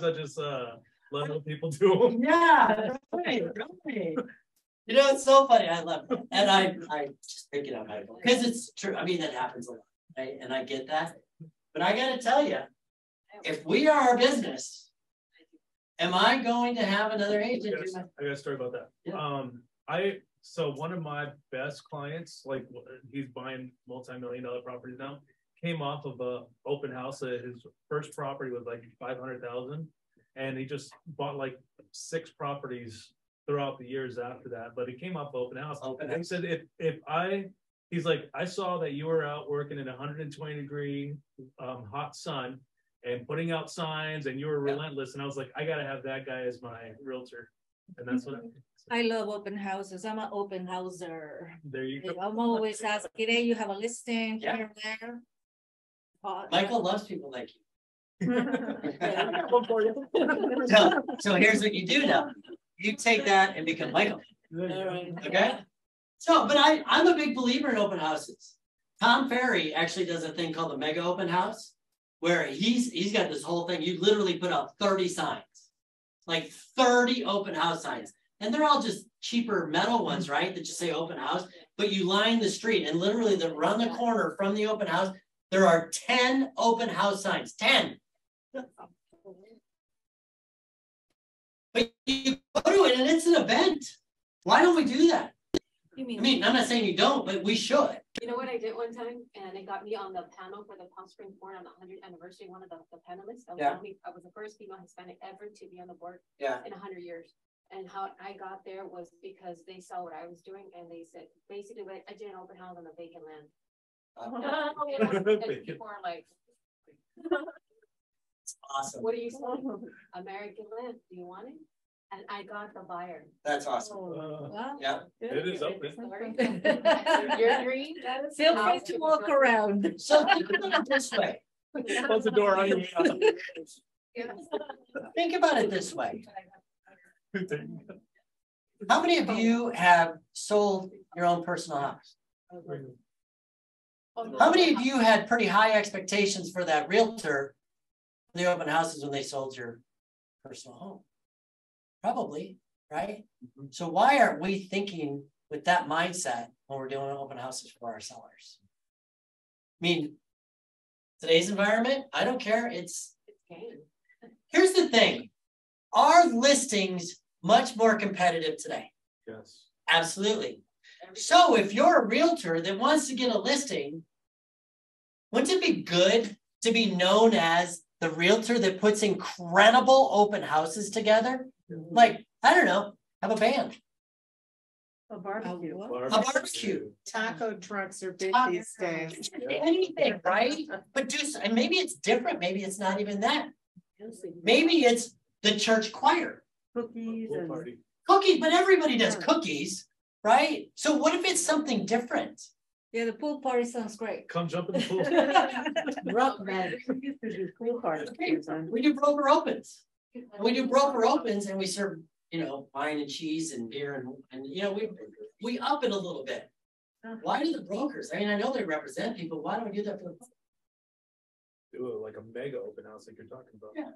I just let other people do them. Yeah, right. You know, it's so funny. I love it. And I just pick it up, Michael, because it's true. I mean, that happens a lot, right? And I get that. But I got to tell you, if we are our business, am I going to have another agent? I got a story about that. Yeah. So one of my best clients, like he's buying multi-million-dollar properties now. came off of a open house. His first property was like 500,000, and he just bought like 6 properties throughout the years after that. But he came off open house. And he said, he's like, I saw that you were out working in 120-degree hot sun and putting out signs, and you were relentless. And I was like, I gotta have that guy as my realtor. And that's what I love open houses. I'm an open houser. There you go. I'm always asking, hey, you have a listing Yeah. here and there. Michael loves people like you. So here's what you do now. You take that and become Michael. Okay. So, but I'm a big believer in open houses. Tom Ferry actually does a thing called the mega open house, where he's got this whole thing. You literally put up 30 signs, like 30 open house signs. And they're all just cheaper metal ones, right? That just say open house, but you line the street and literally around the corner from the open house, there are 10 open house signs, 10. But you go to it and it's an event. Why don't we do that? I mean, I'm not saying you don't, but we should. You know what I did one time, and it got me on the panel for the Palm Springs board on the 100th anniversary, one of the panelists. I was the first female Hispanic ever to be on the board in 100 years. And how I got there was because they saw what I was doing, and they said, basically, I did an open house on the vacant land. And people are like, it's awesome. What are you saying? American land, do you want it? And I got the buyer. That's awesome. Wow. Yeah. It is open. Your dream. Feel free to walk around. So think about it this way. Close the door on you. Think about it this way. How many of you have sold your own personal house? How many of you had pretty high expectations for that realtor in the open houses when they sold your personal home? Probably, right? So why aren't we thinking with that mindset when we're doing open houses for our sellers? I mean, today's environment, I don't care. It's here's the thing. Are listings much more competitive today? Yes. Absolutely. So if you're a realtor that wants to get a listing, wouldn't it be good to be known as the realtor that puts incredible open houses together? Like, I don't know, have a band. A barbecue. A barbecue. Taco trucks are big Taco these days. Anything, right? But and maybe it's different. Maybe it's not even that. Maybe it's the church choir. Cookies and Cookies, but everybody does cookies, right? So what if it's something different? Yeah, the pool party sounds great. Come jump in the pool. rock band. We used to do pool parties. We do broker opens. And we do broker opens and we serve, wine and cheese and beer and we up it a little bit. Why do the brokers? I mean, I know they represent people. Why don't we do that for them? Do like a mega open house like you're talking about. Yeah.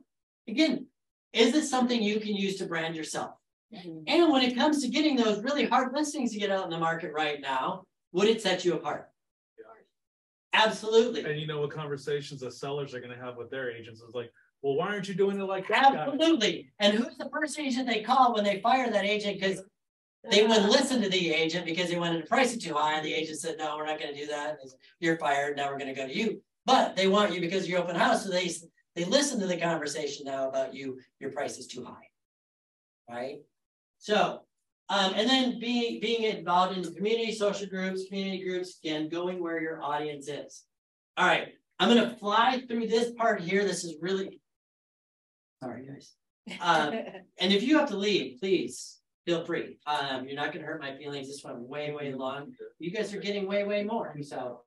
Again, is it something you can use to brand yourself? And when it comes to getting those really hard listings to get out in the market right now, would it set you apart? Yeah. Absolutely. And what conversations the sellers are going to have with their agents is like, well, why aren't you doing it like that? Absolutely. And who's the first agent they call when they fire that agent because they wouldn't listen to the agent because they wanted to price it too high? And the agent said, no, we're not going to do that. You're fired. Now we're going to go to you. But they want you because you're open house. So they listen to the conversation now about you. Your price is too high. Right? So, and then being involved in the community, social groups, community groups, again, going where your audience is. All right. I'm going to fly through this part here. This is really, sorry guys. And if you have to leave, please feel free. You're not going to hurt my feelings. This went way, way long. You guys are getting way, way more. So,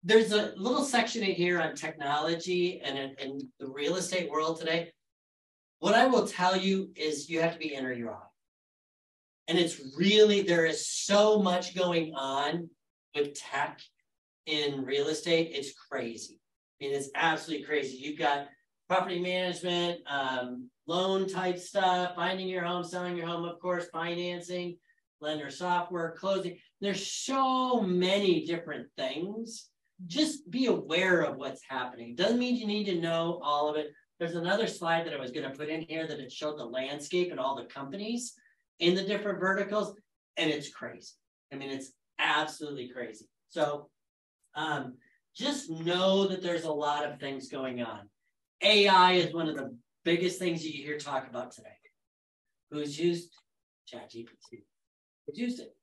there's a little section in here on technology and in the real estate world today. What I will tell you is you have to be in or you're out. And it's really, there is so much going on with tech in real estate. It's crazy. I mean, it's absolutely crazy. You've got property management, loan type stuff, finding your home, selling your home, of course, financing, lender software, closing. There's so many different things. Just be aware of what's happening. Doesn't mean you need to know all of it. There's another slide that I was going to put in here that it showed the landscape and all the companies in the different verticals. And it's crazy. I mean, it's absolutely crazy. So Just know that there's a lot of things going on. AI is one of the biggest things you hear talk about today. Who's used ChatGPT? Who's used it?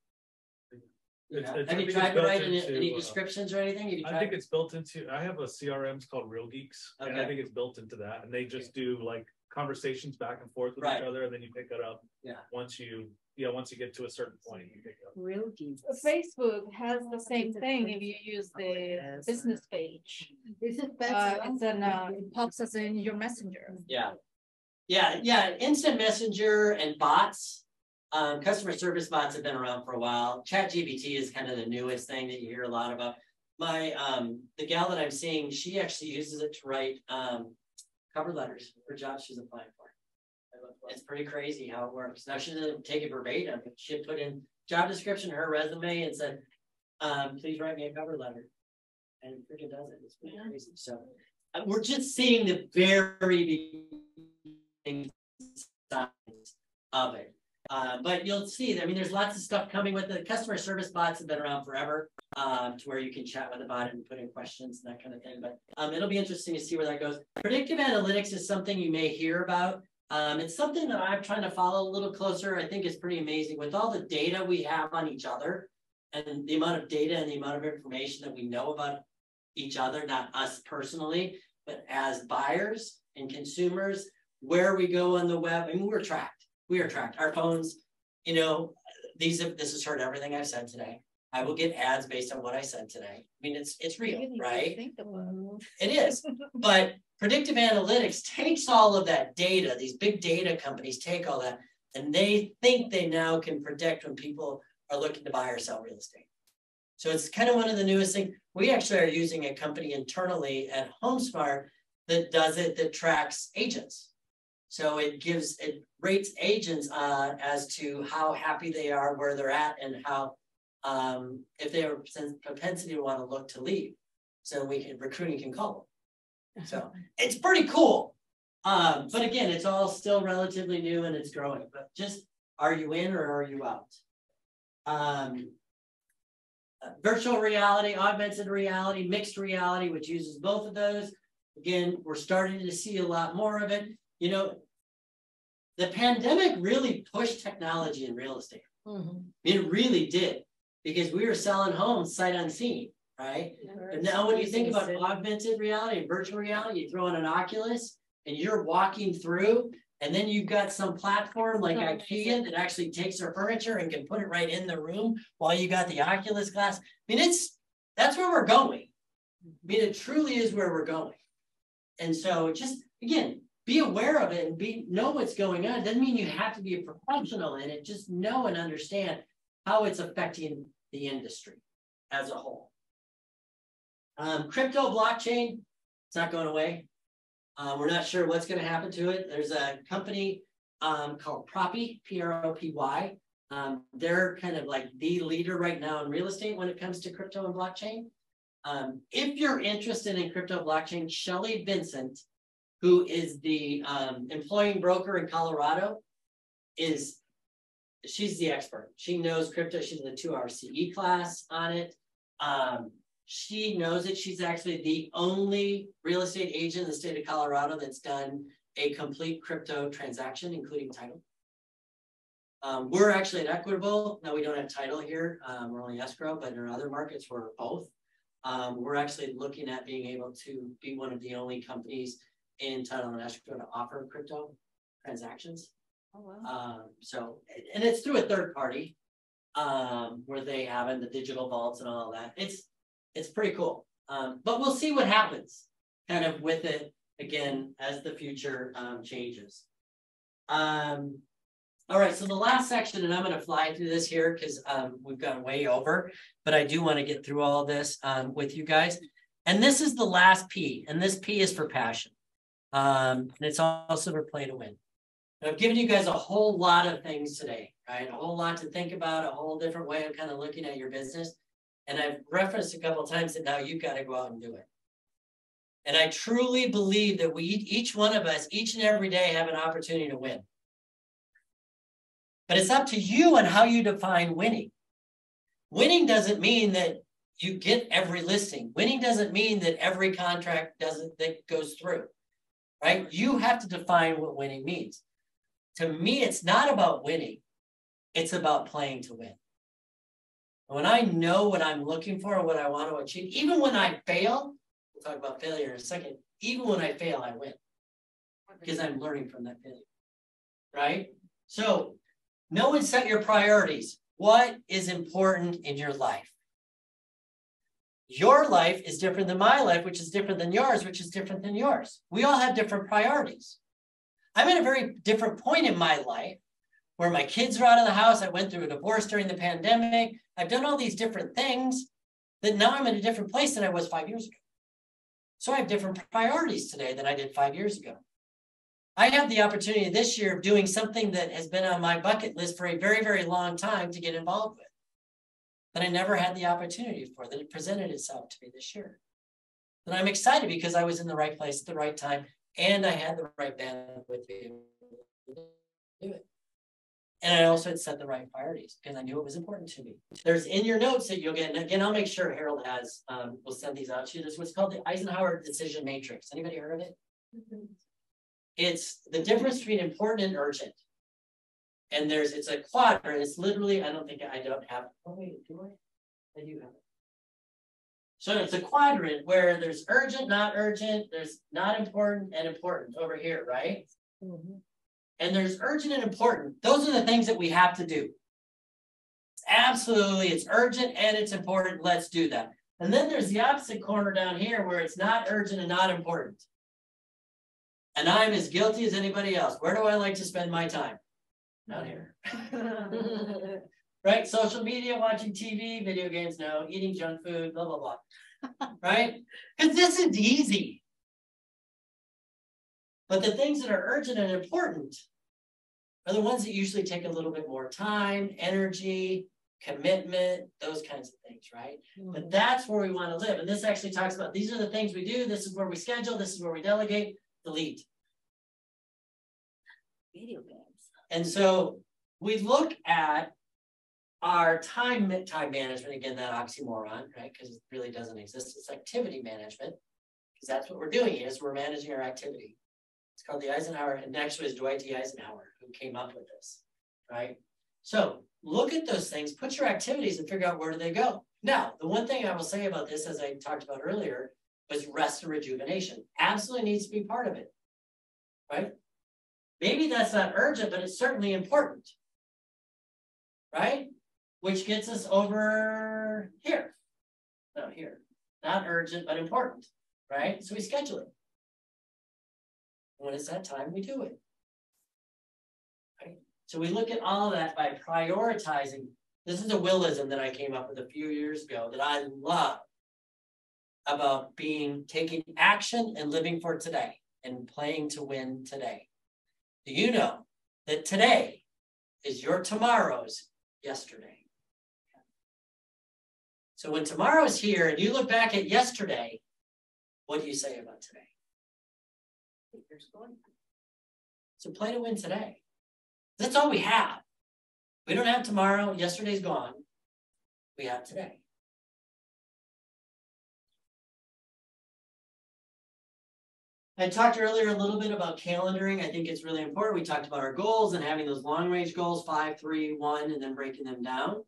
Have you tried to write any descriptions or anything? I think it's built into, I have a CRM, it's called Real Geeks, and I think it's built into that, and they just do like conversations back and forth with each other, and then you pick it up. Once you get to a certain point, you pick it up. Real Geeks. Facebook has the same thing if you use the business page. This is it pops us in your messenger. Instant messenger and bots. Customer service bots have been around for a while. ChatGPT is kind of the newest thing that you hear a lot about. The gal that I'm seeing, she actually uses it to write cover letters for jobs she's applying for. It's pretty crazy how it works. Now she doesn't take it verbatim, but she put in job description, her resume, and said, please write me a cover letter. And it freaking does it. It's pretty crazy. So we're just seeing the very beginning signs of it. But you'll see, I mean, there's lots of stuff coming with the customer service bots have been around forever, to where you can chat with about it and put in questions and that kind of thing. But it'll be interesting to see where that goes. Predictive analytics is something you may hear about. It's something that I'm trying to follow a little closer. I think it's pretty amazing with all the data we have on each other and the amount of data and the amount of information that we know about each other, not us personally, but as buyers and consumers, where we go on the web. I mean, we're tracked. We are tracked. Our phones, you know, this has heard everything I've said today. I will get ads based on what I said today. I mean, it's real, right? It is. But predictive analytics takes all of that data. These big data companies take all that, and they think they now can predict when people are looking to buy or sell real estate. So it's kind of one of the newest things. We actually are using a company internally at HomeSmart that does it, that tracks agents. So it rates agents as to how happy they are, where they're at, and how if they have a propensity to want to look to leave. So recruiting can call them. So it's pretty cool. But again, it's all still relatively new and it's growing. But just, are you in or are you out? Virtual reality, augmented reality, mixed reality, which uses both of those. Again, we're starting to see a lot more of it. You know, the pandemic really pushed technology in real estate. It really did, because we were selling homes sight unseen, right? And now when you think about augmented reality and virtual reality, you throw in an Oculus and you're walking through, and then you've got some platform like IKEA that actually takes their furniture and can put it right in the room while you got the Oculus glass. I mean, that's where we're going. I mean, it truly is where we're going. And so just, again, be aware of it and know what's going on. It doesn't mean you have to be a professional in it. Just know and understand how it's affecting the industry as a whole. Crypto blockchain, it's not going away. We're not sure what's going to happen to it. There's a company called Propy, P-R-O-P-Y. They're kind of like the leader right now in real estate when it comes to crypto and blockchain. If you're interested in crypto blockchain, Shelly Vincent, who is the employing broker in Colorado, she's the expert. She knows crypto. She's in the 2-hour CE class on it. She knows it. She's actually the only real estate agent in the state of Colorado that's done a complete crypto transaction, including title. We're actually at Equitable. Now we don't have title here. We're only escrow, but in other markets we're both. We're actually looking at being able to be one of the only companies in title and escrow to offer crypto transactions. Oh, wow. And it's through a third party where they have in the digital vaults and all of that. It's pretty cool. But we'll see what happens kind of with it again as the future changes. All right, so the last section, and I'm going to fly through this here because we've gone way over, but I do want to get through all this with you guys. And this is the last P, and this P is for passion. And it's also for play to win. And I've given you guys a whole lot of things today, right? A whole lot to think about, a whole different way of kind of looking at your business. And I've referenced a couple of times that now you've got to go out and do it. And I truly believe that each one of us, each and every day, have an opportunity to win. But it's up to you on how you define winning. Winning doesn't mean that you get every listing. Winning doesn't mean that every contract that goes through, right? You have to define what winning means. To me, it's not about winning. It's about playing to win. When I know what I'm looking for and what I want to achieve, even when I fail, we'll talk about failure in a second. Even when I fail, I win because I'm learning from that failure, right? So know and set your priorities. What is important in your life? Your life is different than my life, which is different than yours, which is different than yours. We all have different priorities. I'm at a very different point in my life where my kids are out of the house. I went through a divorce during the pandemic. I've done all these different things that now I'm in a different place than I was 5 years ago. So I have different priorities today than I did 5 years ago. I have the opportunity this year of doing something that has been on my bucket list for a very, very long time to get involved with. That I never had the opportunity for, that it presented itself to me this year. And I'm excited because I was in the right place at the right time and I had the right bandwidth to be able to do it. And I also had set the right priorities because I knew it was important to me. There's in your notes that you'll get, and again, I'll make sure Harold has, we'll send these out to you. There's what's called the Eisenhower Decision Matrix. Anybody heard of it? Mm-hmm. It's the difference between important and urgent. And it's a quadrant. It's literally, I don't have, oh wait, do I? I do have it. So it's a quadrant where there's urgent, not urgent, there's not important and important over here, right? Mm-hmm. And there's urgent and important. Those are the things that we have to do. Absolutely, it's urgent and it's important. Let's do that. And then there's the opposite corner down here where it's not urgent and not important. And I'm as guilty as anybody else. Where do I like to spend my time? Down here. Right? Social media, watching TV, video games, no, eating junk food, blah, blah, blah. Right? Because this is easy. But the things that are urgent and important are the ones that usually take a little bit more time, energy, commitment, those kinds of things, right? Mm-hmm. But that's where we want to live. And this actually talks about these are the things we do. This is where we schedule. This is where we delegate, delete. Video games. And so we look at our time management, again, that oxymoron, right? Because it really doesn't exist. It's activity management, because that's what we're doing is we're managing our activity. It's called the Eisenhower, and next was Dwight D. Eisenhower, who came up with this, right? So look at those things, put your activities and figure out where do they go. Now, the one thing I will say about this, as I talked about earlier, was rest and rejuvenation. Absolutely needs to be part of it, right? Maybe that's not urgent, but it's certainly important, right? Which gets us over here. No, here. Not urgent, but important, right? So we schedule it. When it's that time, we do it. Right? So we look at all of that by prioritizing. This is a Willism that I came up with a few years ago that I love about taking action and living for today and playing to win today. Do you know that today is your tomorrow's yesterday? So when tomorrow's here and you look back at yesterday, what do you say about today? So play to win today. That's all we have. We don't have tomorrow. Yesterday's gone. We have today. I talked earlier a little bit about calendaring. I think it's really important. We talked about our goals and having those long range goals, 5, 3, 1, and then breaking them down.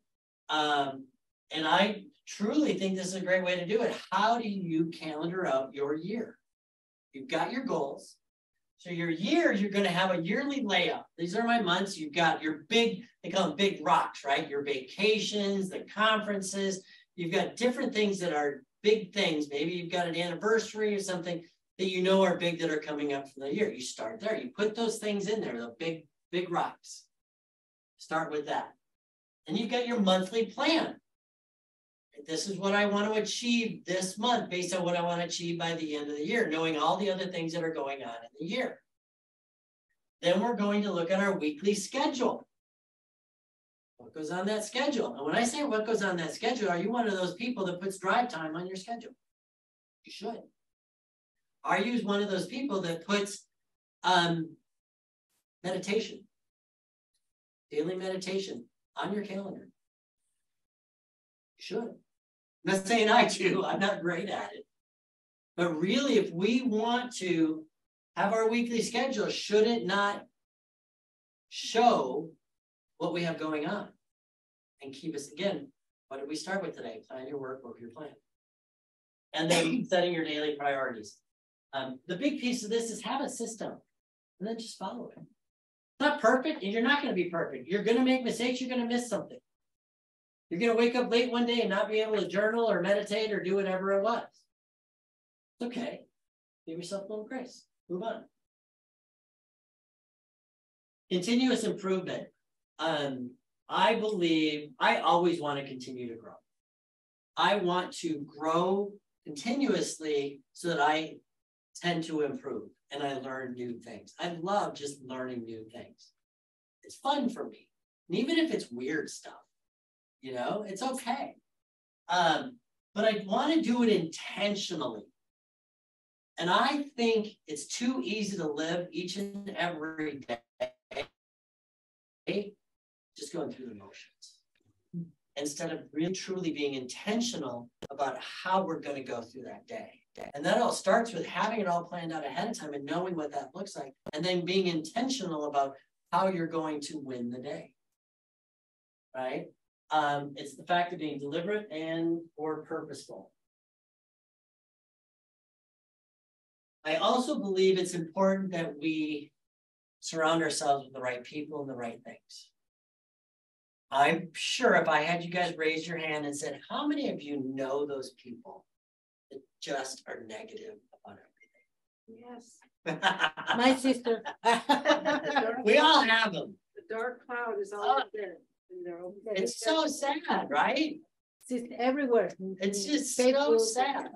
And I truly think this is a great way to do it. How do you calendar out your year? You've got your goals. So your year, you're going to have a yearly layout. These are my months. You've got your big, they call them big rocks, right? Your vacations, the conferences. You've got different things that are big things. Maybe you've got an anniversary or something that you know are big that are coming up for the year. You start there. You put those things in there, the big rocks. Start with that. And you've got your monthly plan. This is what I want to achieve this month based on what I want to achieve by the end of the year, knowing all the other things that are going on in the year. Then we're going to look at our weekly schedule. What goes on that schedule? And when I say what goes on that schedule, are you one of those people that puts drive time on your schedule? You should. Are you one of those people that puts meditation, daily meditation on your calendar? You should. I'm not saying I do, I'm not great at it. But really, if we want to have our weekly schedule, should it not show what we have going on and keep us, again, what did we start with today? Plan your work your plan. And then setting your daily priorities. The big piece of this is have a system and then just follow it. It's not perfect and you're not going to be perfect. You're going to make mistakes. You're going to miss something. You're going to wake up late one day and not be able to journal or meditate or do whatever it was. It's okay. Give yourself a little grace. Move on. Continuous improvement. I believe I always want to continue to grow. I want to grow continuously so that I tend to improve and I learn new things. I love just learning new things. It's fun for me. And even if it's weird stuff, you know, it's okay. But I want to do it intentionally. And I think it's too easy to live each and every day just going through the motions instead of really truly being intentional about how we're going to go through that day. And that all starts with having it all planned out ahead of time and knowing what that looks like, and then being intentional about how you're going to win the day, right? It's the fact of being deliberate and or purposeful. I also believe it's important that we surround ourselves with the right people and the right things. I'm sure if I had you guys raise your hand and said, how many of you know those people that just are negative about everything? Yes. My sister. We all have them. The dark cloud is all there. It's so sad, right? It's everywhere. It's just so sad.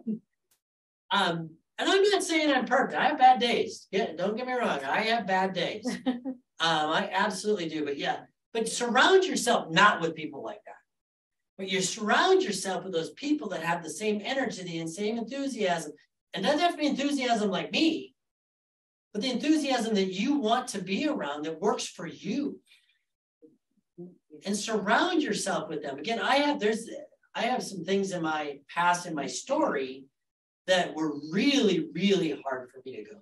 And I'm not saying I'm perfect. I have bad days. Yeah, don't get me wrong. I have bad days. I absolutely do. But yeah, but surround yourself not with people like that. But you surround yourself with those people that have the same energy and same enthusiasm. And doesn't have to be enthusiasm like me, but the enthusiasm that you want to be around that works for you. And surround yourself with them. Again, I have some things in my past, in my story, that were really, really hard for me to go.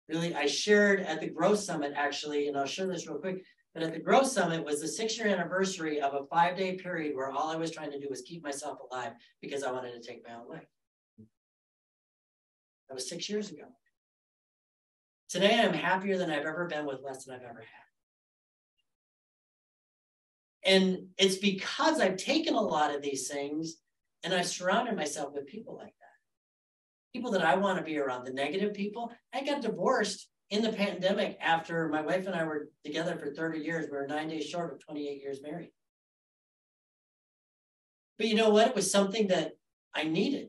Really, I shared at the Growth Summit, actually, and I'll share this real quick, but at the Growth Summit was the 6-year anniversary of a 5-day period where all I was trying to do was keep myself alive because I wanted to take my own life. That was 6 years ago. Today, I'm happier than I've ever been with less than I've ever had. And it's because I've taken a lot of these things and I've surrounded myself with people like that. People that I want to be around, the negative people. I got divorced in the pandemic after my wife and I were together for 30 years. We were 9 days short of 28 years married. But you know what? It was something that I needed.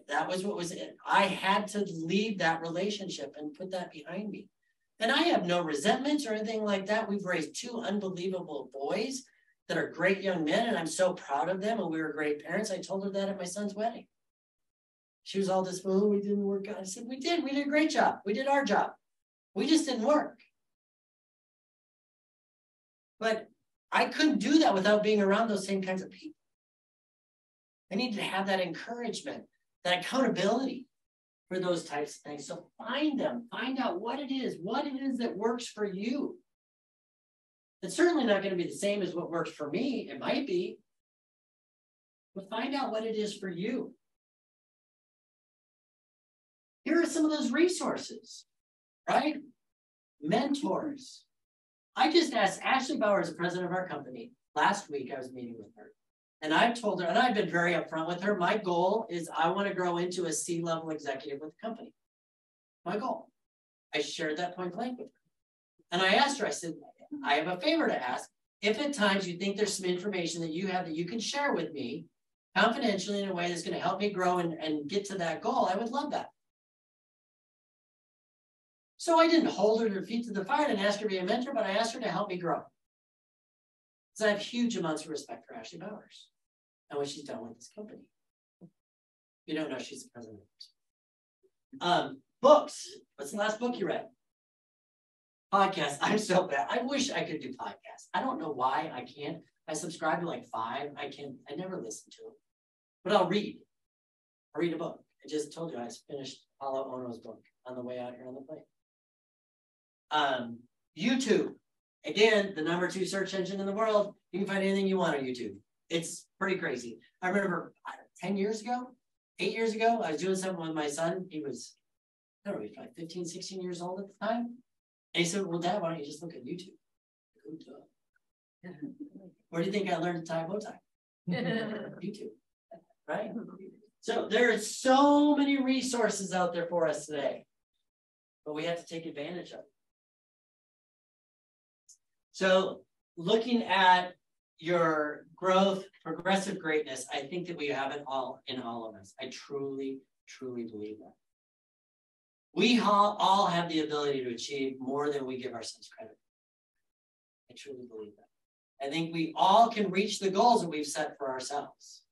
That was what was it. I had to leave that relationship and put that behind me. And I have no resentments or anything like that. We've raised 2 unbelievable boys that are great young men, and I'm so proud of them, and we were great parents. I told her that at my son's wedding. She was all this, well, we didn't work out. I said, we did a great job. We did our job. We just didn't work. But I couldn't do that without being around those same kinds of people. I needed to have that encouragement, that accountability for those types of things. So find them, find out what it is that works for you. It's certainly not going to be the same as what works for me. It might be. But find out what it is for you. Here are some of those resources, right? Mentors. I just asked Ashley Bauer, as the president of our company. Last week, I was meeting with her. And I've told her, and I've been very upfront with her, my goal is I want to grow into a C-level executive with the company. My goal. I shared that point blank with her. And I asked her, I said, I have a favor to ask. If at times you think there's some information that you have that you can share with me confidentially in a way that's going to help me grow and get to that goal, I would love that. So I didn't hold her to her feet to the fire and ask her to be a mentor, but I asked her to help me grow. Because I have huge amounts of respect for Ashley Bowers and what she's done with this company. You don't know she's the president. Books. What's the last book you read? Podcasts. I'm so bad. I wish I could do podcasts. I don't know why I can't. I subscribe to like 5. I never listen to them. but I'll read. I'll read a book. I just told you I finished Paulo Ono's book on the way out here on the plane. YouTube, again, the #2 search engine in the world. You can find anything you want on YouTube. It's pretty crazy. I remember 10 years ago, 8 years ago, I was doing something with my son. He was, I don't know, he was like 15, 16 years old at the time. And he said, well, Dad, why don't you just look at YouTube? Where do you think I learned to tie a bow tie? YouTube, right? So there are so many resources out there for us today, but we have to take advantage of it. So looking at your growth, progressive greatness, I think that we have it all in all of us. I truly, truly believe that. We all have the ability to achieve more than we give ourselves credit. I truly believe that. I think we all can reach the goals that we've set for ourselves.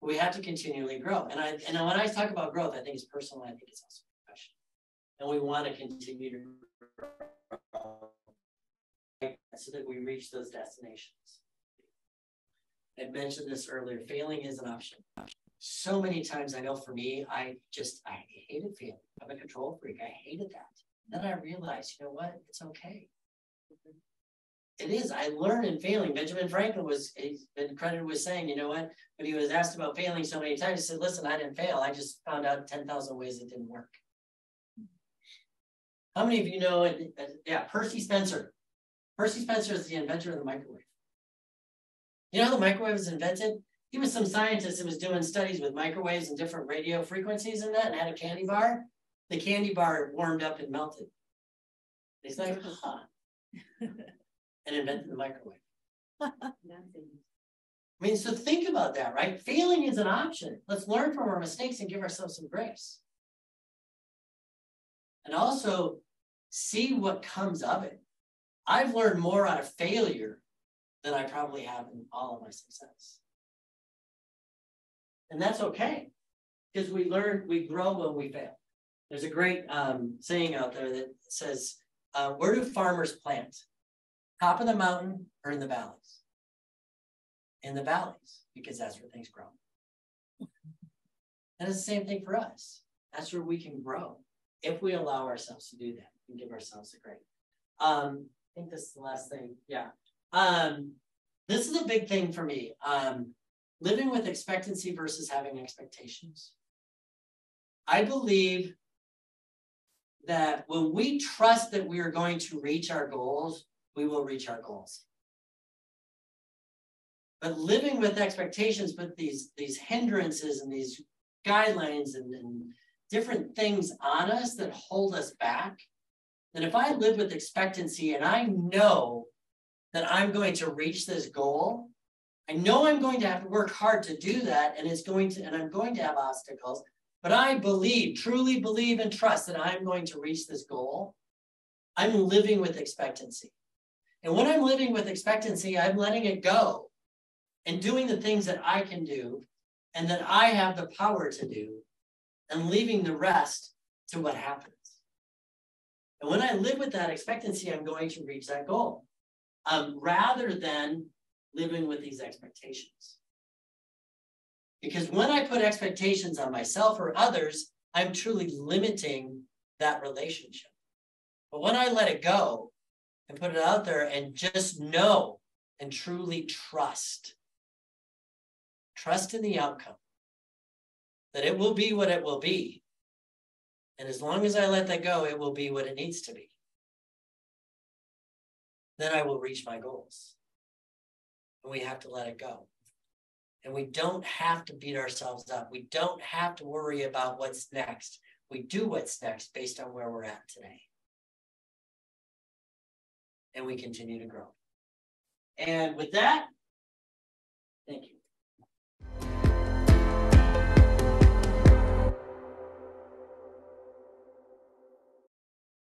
We have to continually grow. And when I talk about growth, I think it's personal. I think it's also professional. And we want to continue to grow so that we reach those destinations. I mentioned this earlier. Failing is an option. So many times, I know for me, I hated failing. I'm a control freak. I hated that. Then I realized, you know what? It's okay. It is. I learned in failing. Benjamin Franklin he's been credited with saying, you know what? When he was asked about failing so many times, he said, listen, I didn't fail. I just found out 10,000 ways it didn't work. How many of you know, Percy Spencer. Percy Spencer is the inventor of the microwave. You know how the microwave was invented? He was some scientist that was doing studies with microwaves and different radio frequencies and that, and had a candy bar. The candy bar warmed up and melted. He's like, huh. And invented the microwave. I mean, so think about that, right? Failing is an option. Let's learn from our mistakes and give ourselves some grace. And also see what comes of it. I've learned more out of failure than I probably have in all of my success. And that's okay, because we grow when we fail. There's a great saying out there that says, where do farmers plant? Top of the mountain or in the valleys? In the valleys, because that's where things grow. And it's the same thing for us. That's where we can grow if we allow ourselves to do that and give ourselves a great. I think this is the last thing. Yeah. This is a big thing for me. Living with expectancy versus having expectations. I believe that when we trust that we are going to reach our goals, we will reach our goals. But living with expectations, but these hindrances and these guidelines and different things on us that hold us back, then if I live with expectancy and I know that I'm going to reach this goal, I know I'm going to have to work hard to do that, and I'm going to have obstacles, but I truly believe and trust that I'm going to reach this goal. I'm living with expectancy. And when I'm living with expectancy, I'm letting it go and doing the things that I can do and that I have the power to do, and leaving the rest to what happens. And when I live with that expectancy, I'm going to reach that goal, rather than living with these expectations. Because when I put expectations on myself or others, I'm truly limiting that relationship. But when I let it go and put it out there and just know and truly trust in the outcome, that it will be what it will be. And as long as I let that go, it will be what it needs to be. Then I will reach my goals. And we have to let it go. And we don't have to beat ourselves up. We don't have to worry about what's next. We do what's next based on where we're at today. And we continue to grow. And with that, thank you.